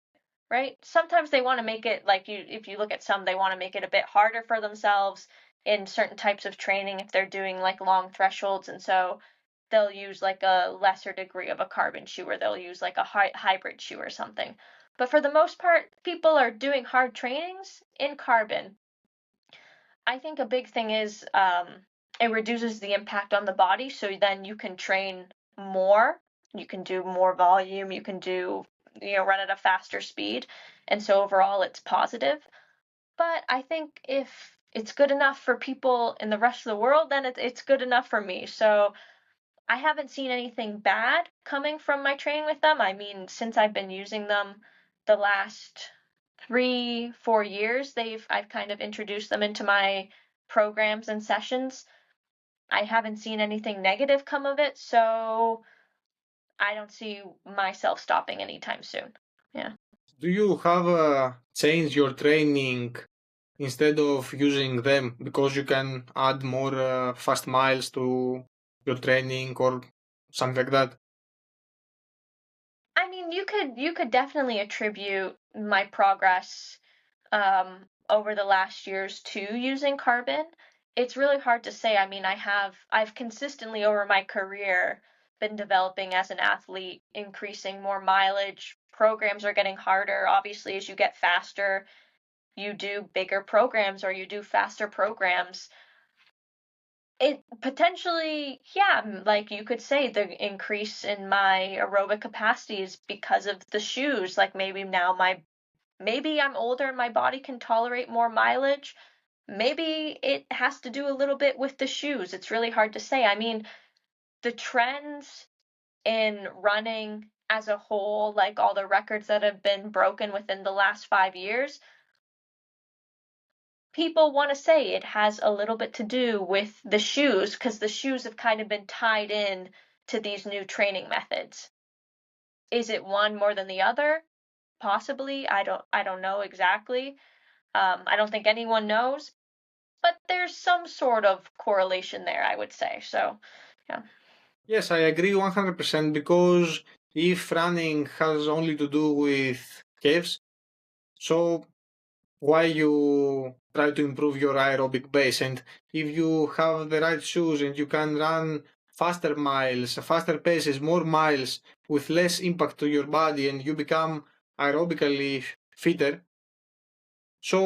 right? Sometimes they want to make it like if you look at some, they want to make it a bit harder for themselves in certain types of training if they're doing like long thresholds. And so they'll use like a lesser degree of a carbon shoe or they'll use like a hybrid shoe or something. But for the most part, people are doing hard trainings in carbon. I think a big thing is it reduces the impact on the body, so then you can train more, you can do more volume, you can do, run at a faster speed, and so overall it's positive. But I think if it's good enough for people in the rest of the world, then it's good enough for me. So I haven't seen anything bad coming from my training with them. I mean, since I've been using them the last 3-4 years, I've kind of introduced them into my programs and sessions. I haven't seen anything negative come of it, so I don't see myself stopping anytime soon. Yeah. Do you have changed your training instead of using them because you can add more fast miles to your training or something like that? I mean, you could definitely attribute my progress over the last years to using carbon. It's really hard to say. I mean, I've consistently over my career been developing as an athlete, increasing more mileage. Programs are getting harder. Obviously, as you get faster, you do bigger programs or you do faster programs. It potentially, yeah, like you could say the increase in my aerobic capacity is because of the shoes. Like maybe I'm older and my body can tolerate more mileage. Maybe it has to do a little bit with the shoes. It's really hard to say. I mean, the trends in running as a whole, like all the records that have been broken within the last 5 years, people want to say it has a little bit to do with the shoes because the shoes have kind of been tied in to these new training methods. Is it one more than the other? Possibly. I don't know exactly. I don't think anyone knows. but there's some sort of correlation there, I would say. So, yeah. Yes, I agree 100% because if running has only to do with caves, so why you try to improve your aerobic base? And if you have the right shoes and you can run faster miles, faster paces, more miles with less impact to your body and you become aerobically fitter, so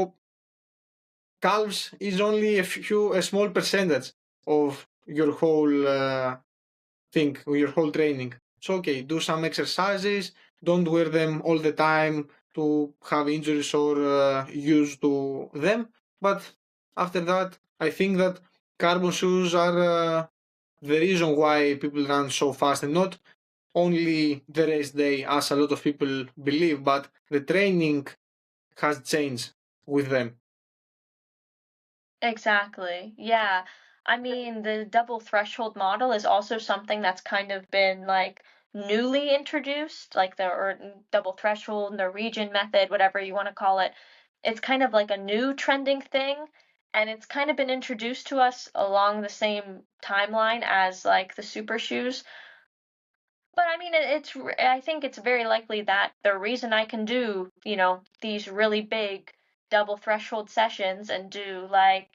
calves is only a small percentage of your whole thing, your whole training. So okay, do some exercises, don't wear them all the time to have injuries or used to them. But after that, I think that carbon shoes are the reason why people run so fast and not only the race day as a lot of people believe, but the training has changed with them. Exactly. Yeah. I mean, the double threshold model is also something that's kind of been like newly introduced, like the or double threshold, Norwegian method, whatever you want to call it. It's kind of like a new trending thing, and it's kind of been introduced to us along the same timeline as like the super shoes. But I mean, I think it's very likely that the reason I can do, these really big double threshold sessions and do like,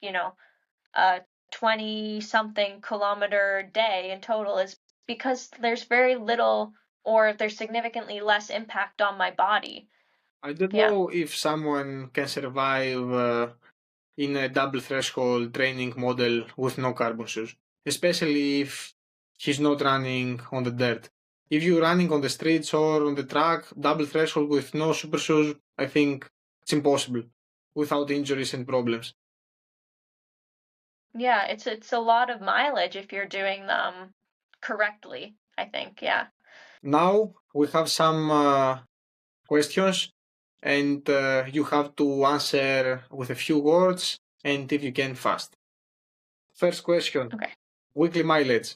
a 20 something kilometer day in total is because there's very little or there's significantly less impact on my body. I don't Yeah. know if someone can survive in a double threshold training model with no carbon shoes, especially if he's not running on the dirt. If you're running on the streets or on the track, double threshold with no super shoes, I think it's impossible without injuries and problems. Yeah, it's a lot of mileage if you're doing them correctly, I think. Yeah. Now we have some questions, and you have to answer with a few words, and if you can, fast. First question: Okay. weekly mileage.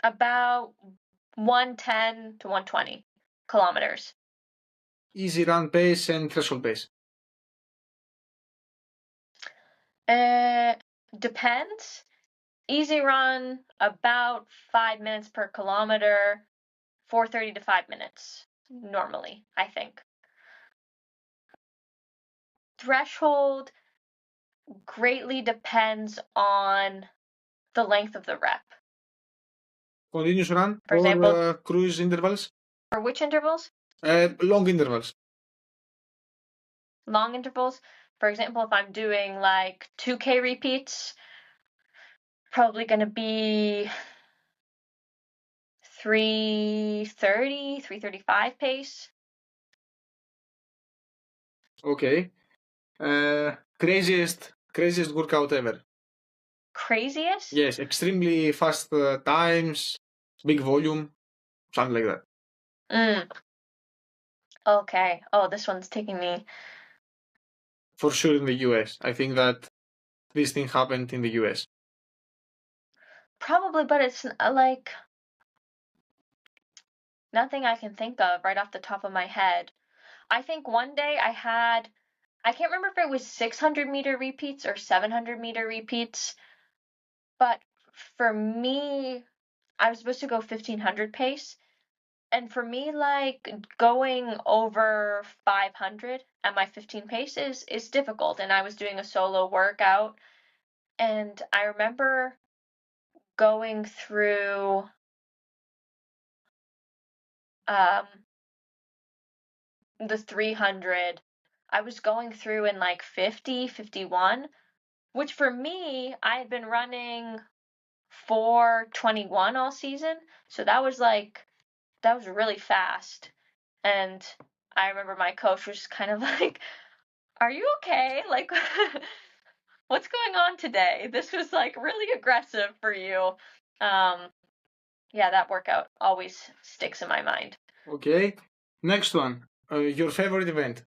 About 110 to 120 kilometers. Easy run pace and threshold pace. Depends. Easy run, about 5 minutes per kilometer, 4:30 to 5 minutes normally, I think. Threshold greatly depends on the length of the rep. Continuous run For or example, cruise intervals? for which intervals? Long intervals. Long intervals. For example, if I'm doing like 2K repeats, probably going to be 3:30, 3:35 pace. Okay. Craziest workout ever. Craziest? Yes, extremely fast times, big volume, something like that. Okay. Oh, this one's taking me. For sure in the US. I think that this thing happened in the US. Probably, but it's like nothing I can think of right off the top of my head. I think one day I can't remember if it was 600-meter repeats or 700-meter repeats, but for me, I was supposed to go 1500 pace. And for me, like going over 500 at my 15 pace is difficult. And I was doing a solo workout. And I remember going through um, the 300. I was going through in like 50, 51, which for me, I had been running 4:21 all season. So that was really fast. And I remember my coach was kind of like, "Are you okay? Like, what's going on today? This was like really aggressive for you." Yeah, that workout always sticks in my mind. Okay. Next one. Your favorite event.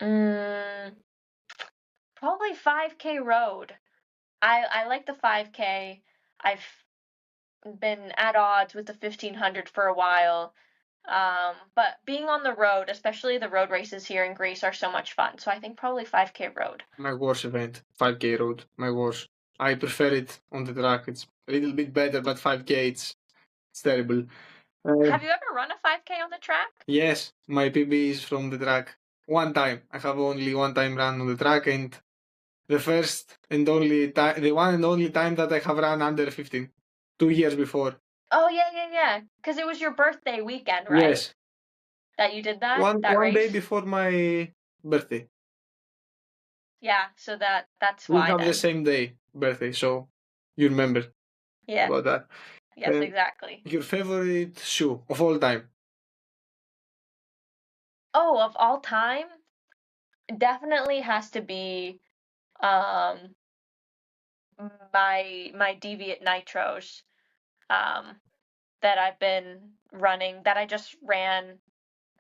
Mm, Probably 5K road. I like the 5K. I've been at odds with the 1500 for a while. But being on the road, especially the road races here in Greece, are so much fun. So I think probably 5K road. My worst event, 5K road, my worst. I prefer it on the track. It's a little bit better, but 5K, it's terrible. Have you ever run a 5K on the track? Yes, my PB is from the track. One time. I have only one time run on the track, and the first and only time, the one and only time that I have run under 15. 2 years before. Oh, yeah. Because it was your birthday weekend, right? Yes. That you did that? One race? day before my birthday. Yeah, so that's We why have then. the same day birthday, so you remember about that. Yes, exactly. Your favorite shoe of all time? Oh, of all time? Definitely has to be my Deviant Nitros that I've been running, that I just ran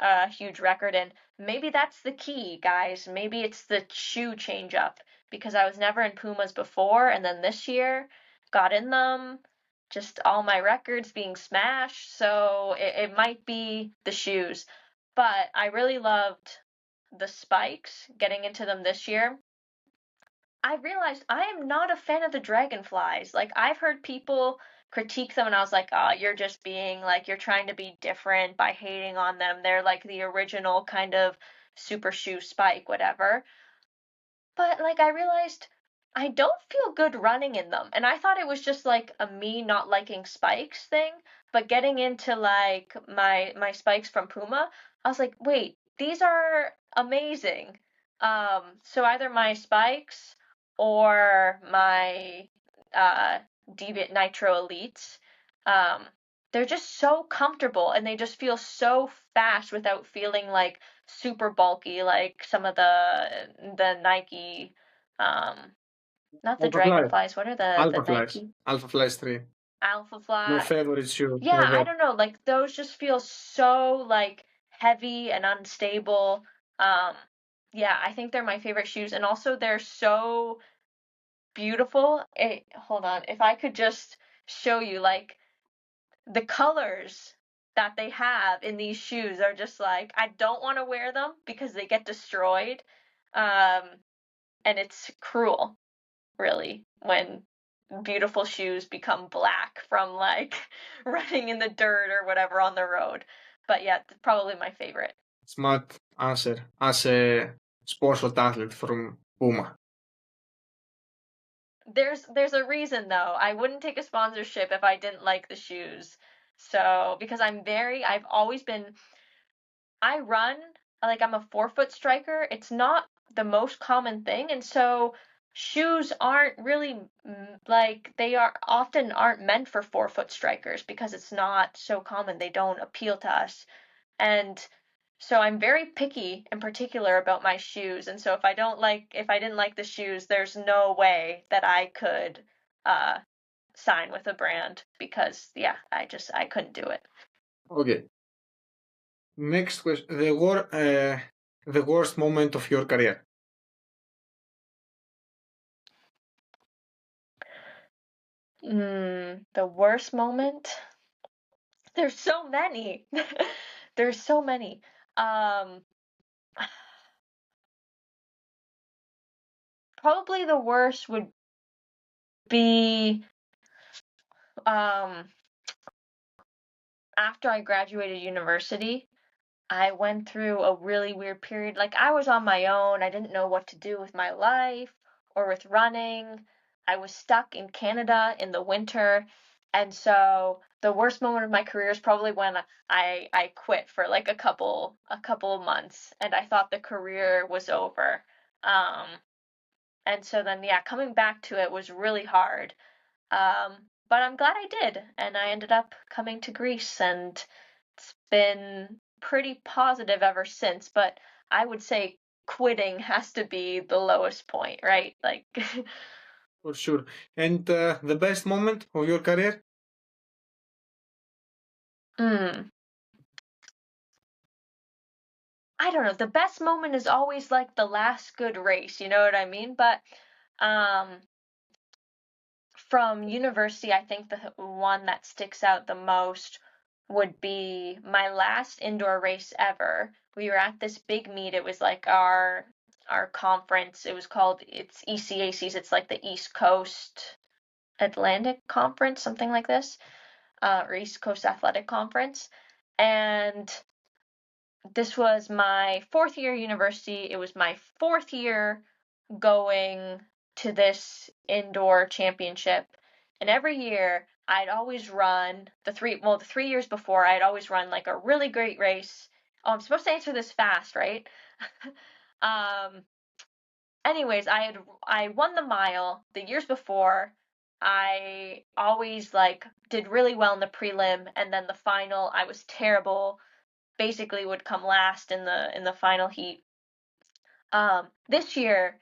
a huge record in. Maybe that's the key, guys. Maybe it's the shoe change up, because I was never in Pumas before, and then this year got in them, just all my records being smashed, so it might be the shoes. But I really loved the spikes, getting into them this year. I realized I am not a fan of the dragonflies. Like, I've heard people critique them, and I was like, oh, you're just being like, you're trying to be different by hating on them. They're like the original kind of super shoe spike, whatever. But like, I realized I don't feel good running in them. And I thought it was just like a me not liking spikes thing. But getting into like my spikes from Puma, I was like, wait, these are amazing. So either my spikes or my Deviant Nitro Elites, um, they're just so comfortable, and they just feel so fast without feeling like super bulky like some of the Nike, not the Alpha Fly. Dragonflies. What are the Alpha Flies. Nike? Alpha Flies 3. Alpha My Fly. favorite shoe Yeah, ever. I don't know. Like, those just feel so like heavy and unstable. Yeah, I think they're my favorite shoes, and also they're so beautiful. Hold on, if I could just show you, like, the colors that they have in these shoes are just like, I don't want to wear them because they get destroyed. And it's cruel, really, when beautiful shoes become black from like running in the dirt or whatever on the road. But yeah, probably my favorite. Smart answer as a sports athlete from Puma. There's a reason though. I wouldn't take a sponsorship if I didn't like the shoes. So, because I've always been, I run, like, I'm a 4-foot striker. It's not the most common thing, and so shoes aren't really like, they are often aren't meant for 4-foot strikers because it's not so common. They don't appeal to us. And so I'm very picky and particular about my shoes. And so if I didn't like the shoes, there's no way that I could sign with a brand, because yeah, I couldn't do it. Okay. Next question. The worst moment of your career. The worst moment? There's so many. There's so many. Probably the worst would be after I graduated university. I went through a really weird period. Like, I was on my own. I didn't know what to do with my life or with running. I was stuck in Canada in the winter. And so the worst moment of my career is probably when I quit for like a couple of months, and I thought the career was over. And so then, yeah, coming back to it was really hard. But I'm glad I did, and I ended up coming to Greece, and it's been pretty positive ever since. But I would say quitting has to be the lowest point, right? Like, For sure. And the best moment of your career? I don't know. The best moment is always like the last good race, you know what I mean? But from university, I think the one that sticks out the most would be my last indoor race ever. We were at this big meet. It was like our conference. It was called, it's ECACs. It's like the East Coast Atlantic Conference, something like this, or East Coast Athletic Conference. And this was my fourth year university. It was my fourth year going to this indoor championship. And every year I'd always run the 3 years before I'd always run like a really great race. Oh, I'm supposed to answer this fast, right? Anyways, I won the mile the years before. I always like did really well in the prelim, and then the final I was terrible. Basically would come last in the final heat. This year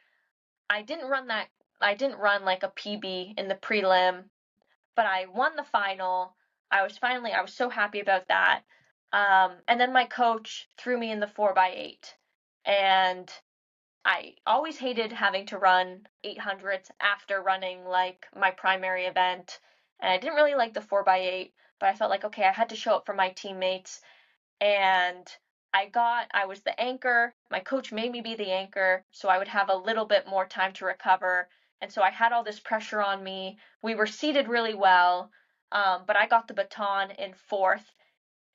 I didn't run like a PB in the prelim, but I won the final. I was so happy about that. And then my coach threw me in the 4x8, and I always hated having to run 800s after running like my primary event. And I didn't really like the 4x8, but I felt like, okay, I had to show up for my teammates. And I was the anchor. My coach made me be the anchor, so I would have a little bit more time to recover. And so I had all this pressure on me. We were seated really well, but I got the baton in fourth,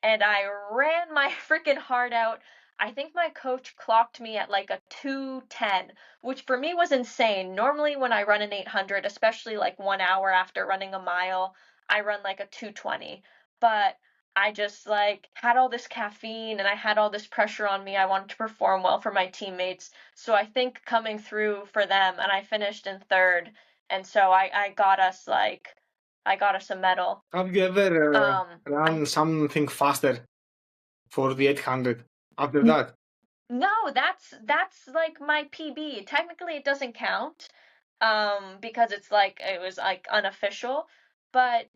and I ran my freaking heart out. I think my coach clocked me at like a 2:10, which for me was insane. Normally when I run an 800, especially like 1 hour after running a mile, I run like a 2:20. But I just like had all this caffeine and I had all this pressure on me. I wanted to perform well for my teammates. So I think coming through for them, and I finished in third. And so I got us a medal. Have you ever I run something faster for the 800 after that? No, that's like my PB. Technically it doesn't count, because it was like unofficial, but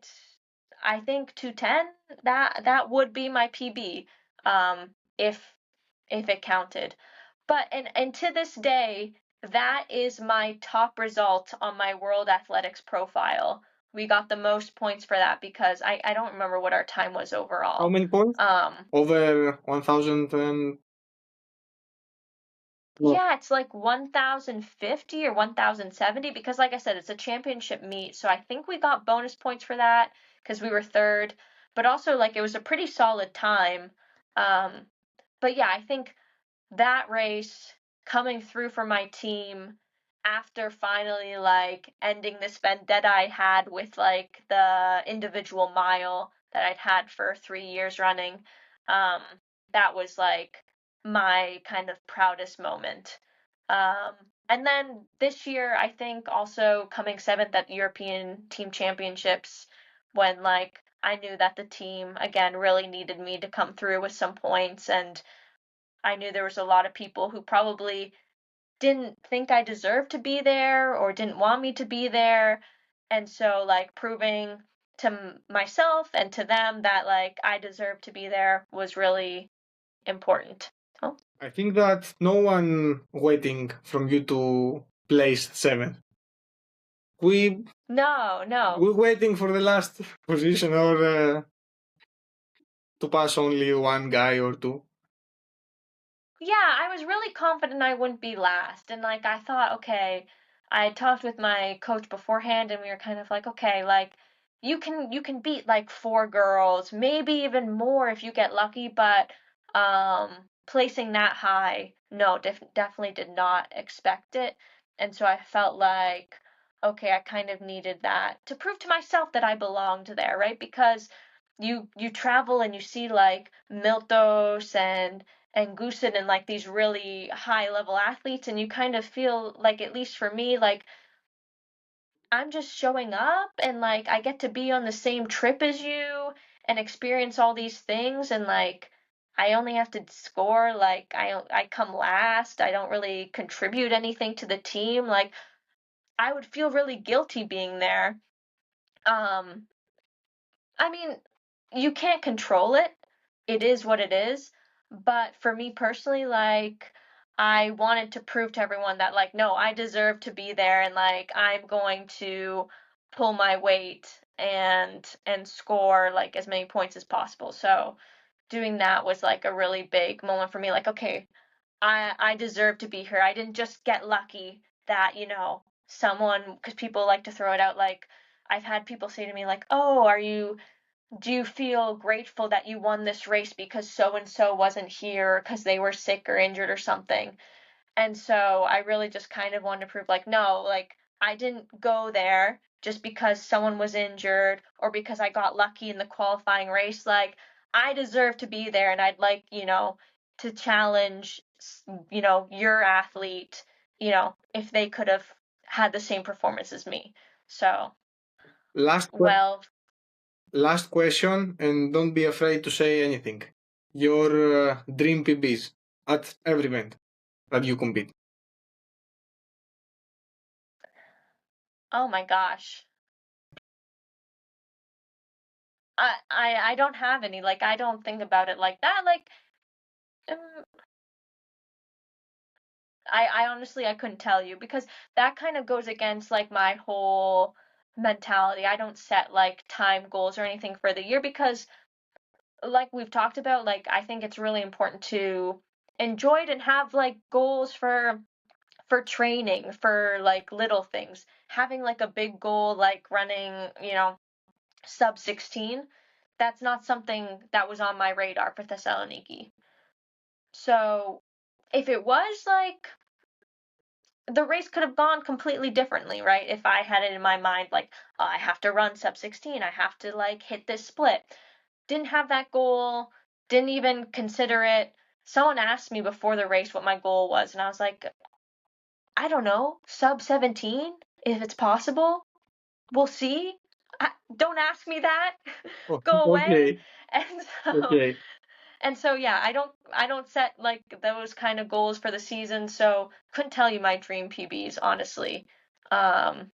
I think 2:10, that would be my PB, if it counted. But and to this day, that is my top result on my World Athletics profile. We got the most points for that because I don't remember what our time was overall. How many points? Over 1,000 and... Yeah, it's like 1,050 or 1,070 because, like I said, it's a championship meet. So I think we got bonus points for that because we were third. But also, like, it was a pretty solid time. But yeah, I think that race coming through for my team after finally like ending this vendetta I had with like the individual mile that I'd had for 3 years running, that was like my kind of proudest moment. And then this year, I think also coming seventh at European Team Championships, when like I knew that the team again really needed me to come through with some points, and I knew there was a lot of people who probably didn't think I deserved to be there or didn't want me to be there. And so like proving to myself and to them that like I deserved to be there was really important. Oh. I think that no one waiting from you to place 7th. No. We're waiting for the last position or to pass only one guy or two. Yeah, I was really confident I wouldn't be last. And like I thought, okay, I talked with my coach beforehand and we were kind of like, okay, like you can beat like 4 girls, maybe even more if you get lucky, but placing that high, no, definitely did not expect it. And so I felt like, okay, I kind of needed that to prove to myself that I belonged there, right? Because you travel and you see like Miltos and Goosen and like these really high level athletes, and you kind of feel like, at least for me, like I'm just showing up and like I get to be on the same trip as you and experience all these things, and like I only have to score, like I come last, I don't really contribute anything to the team. Like I would feel really guilty being there. I mean, you can't control it. It is what it is. But for me personally, like, I wanted to prove to everyone that, like, no, I deserve to be there and, like, I'm going to pull my weight and score like as many points as possible. So doing that was like a really big moment for me. Like, okay, I deserve to be here. I didn't just get lucky that, you know, someone, because people like to throw it out like, I've had people say to me like, oh, do you feel grateful that you won this race because so and so wasn't here because they were sick or injured or something? And so I really just kind of wanted to prove like, no, like I didn't go there just because someone was injured or because I got lucky in the qualifying race. Like I deserve to be there, and I'd like, you know, to challenge, you know, your athlete, you know, if they could have had the same performance as me. So, Last, well, last question, and don't be afraid to say anything. Your dream PBs at every event that you compete. oh my gosh. I don't have any. Like I don't think about it like that. Like um, I honestly I couldn't tell you, because that kind of goes against like my whole mentality. I don't set like time goals or anything for the year because like we've talked about, like I think it's really important to enjoy it and have like goals for training, for like little things. Having like a big goal like running, you know, sub 16, that's not something that was on my radar for Thessaloniki. So if it was like, the race could have gone completely differently, right? If I had it in my mind, like, oh, I have to run sub 16, I have to like hit this split. Didn't have that goal, didn't even consider it. Someone asked me before the race what my goal was, and I was like, I don't know, sub 17, if it's possible. We'll see. Don't ask me that. Oh, Go away. okay, And so okay. and so yeah, I don't set like those kind of goals for the season, so couldn't tell you my dream PBs, honestly. Um,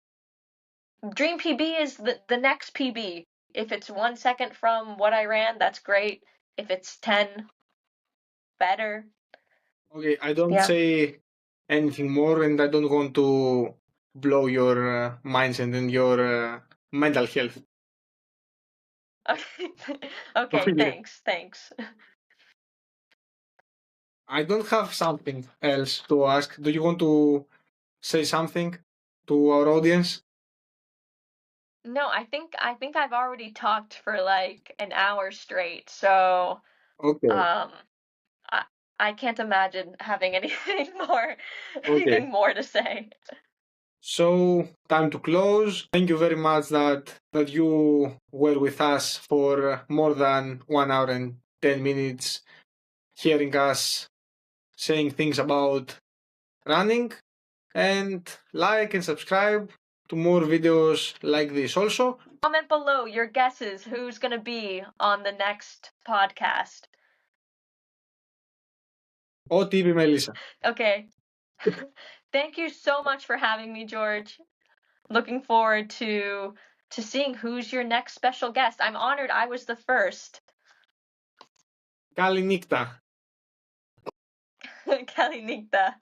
dream PB is the next PB. If it's 1 second from what I ran, that's great. If it's 10, better. Okay, I don't Yeah. say anything more, and I don't want to blow your mindset and your mental health. Okay. Okay, Okay. thanks. I don't have something else to ask. Do you want to say something to our audience? No, I think I've already talked for like an hour straight, so Okay, um I I can't imagine having anything more okay. anything more to say. So, time to close. Thank you very much that you were with us for more than 1 hour and 10 minutes, hearing us saying things about running. And like and subscribe to more videos like this also. Comment below your guesses who's going to be on the next podcast. Ό,τι είπε η Μελίσσα. Okay. Thank you so much for having me, George. Looking forward to seeing who's your next special guest. I'm honored I was the first. Καληνύχτα. Καληνύχτα.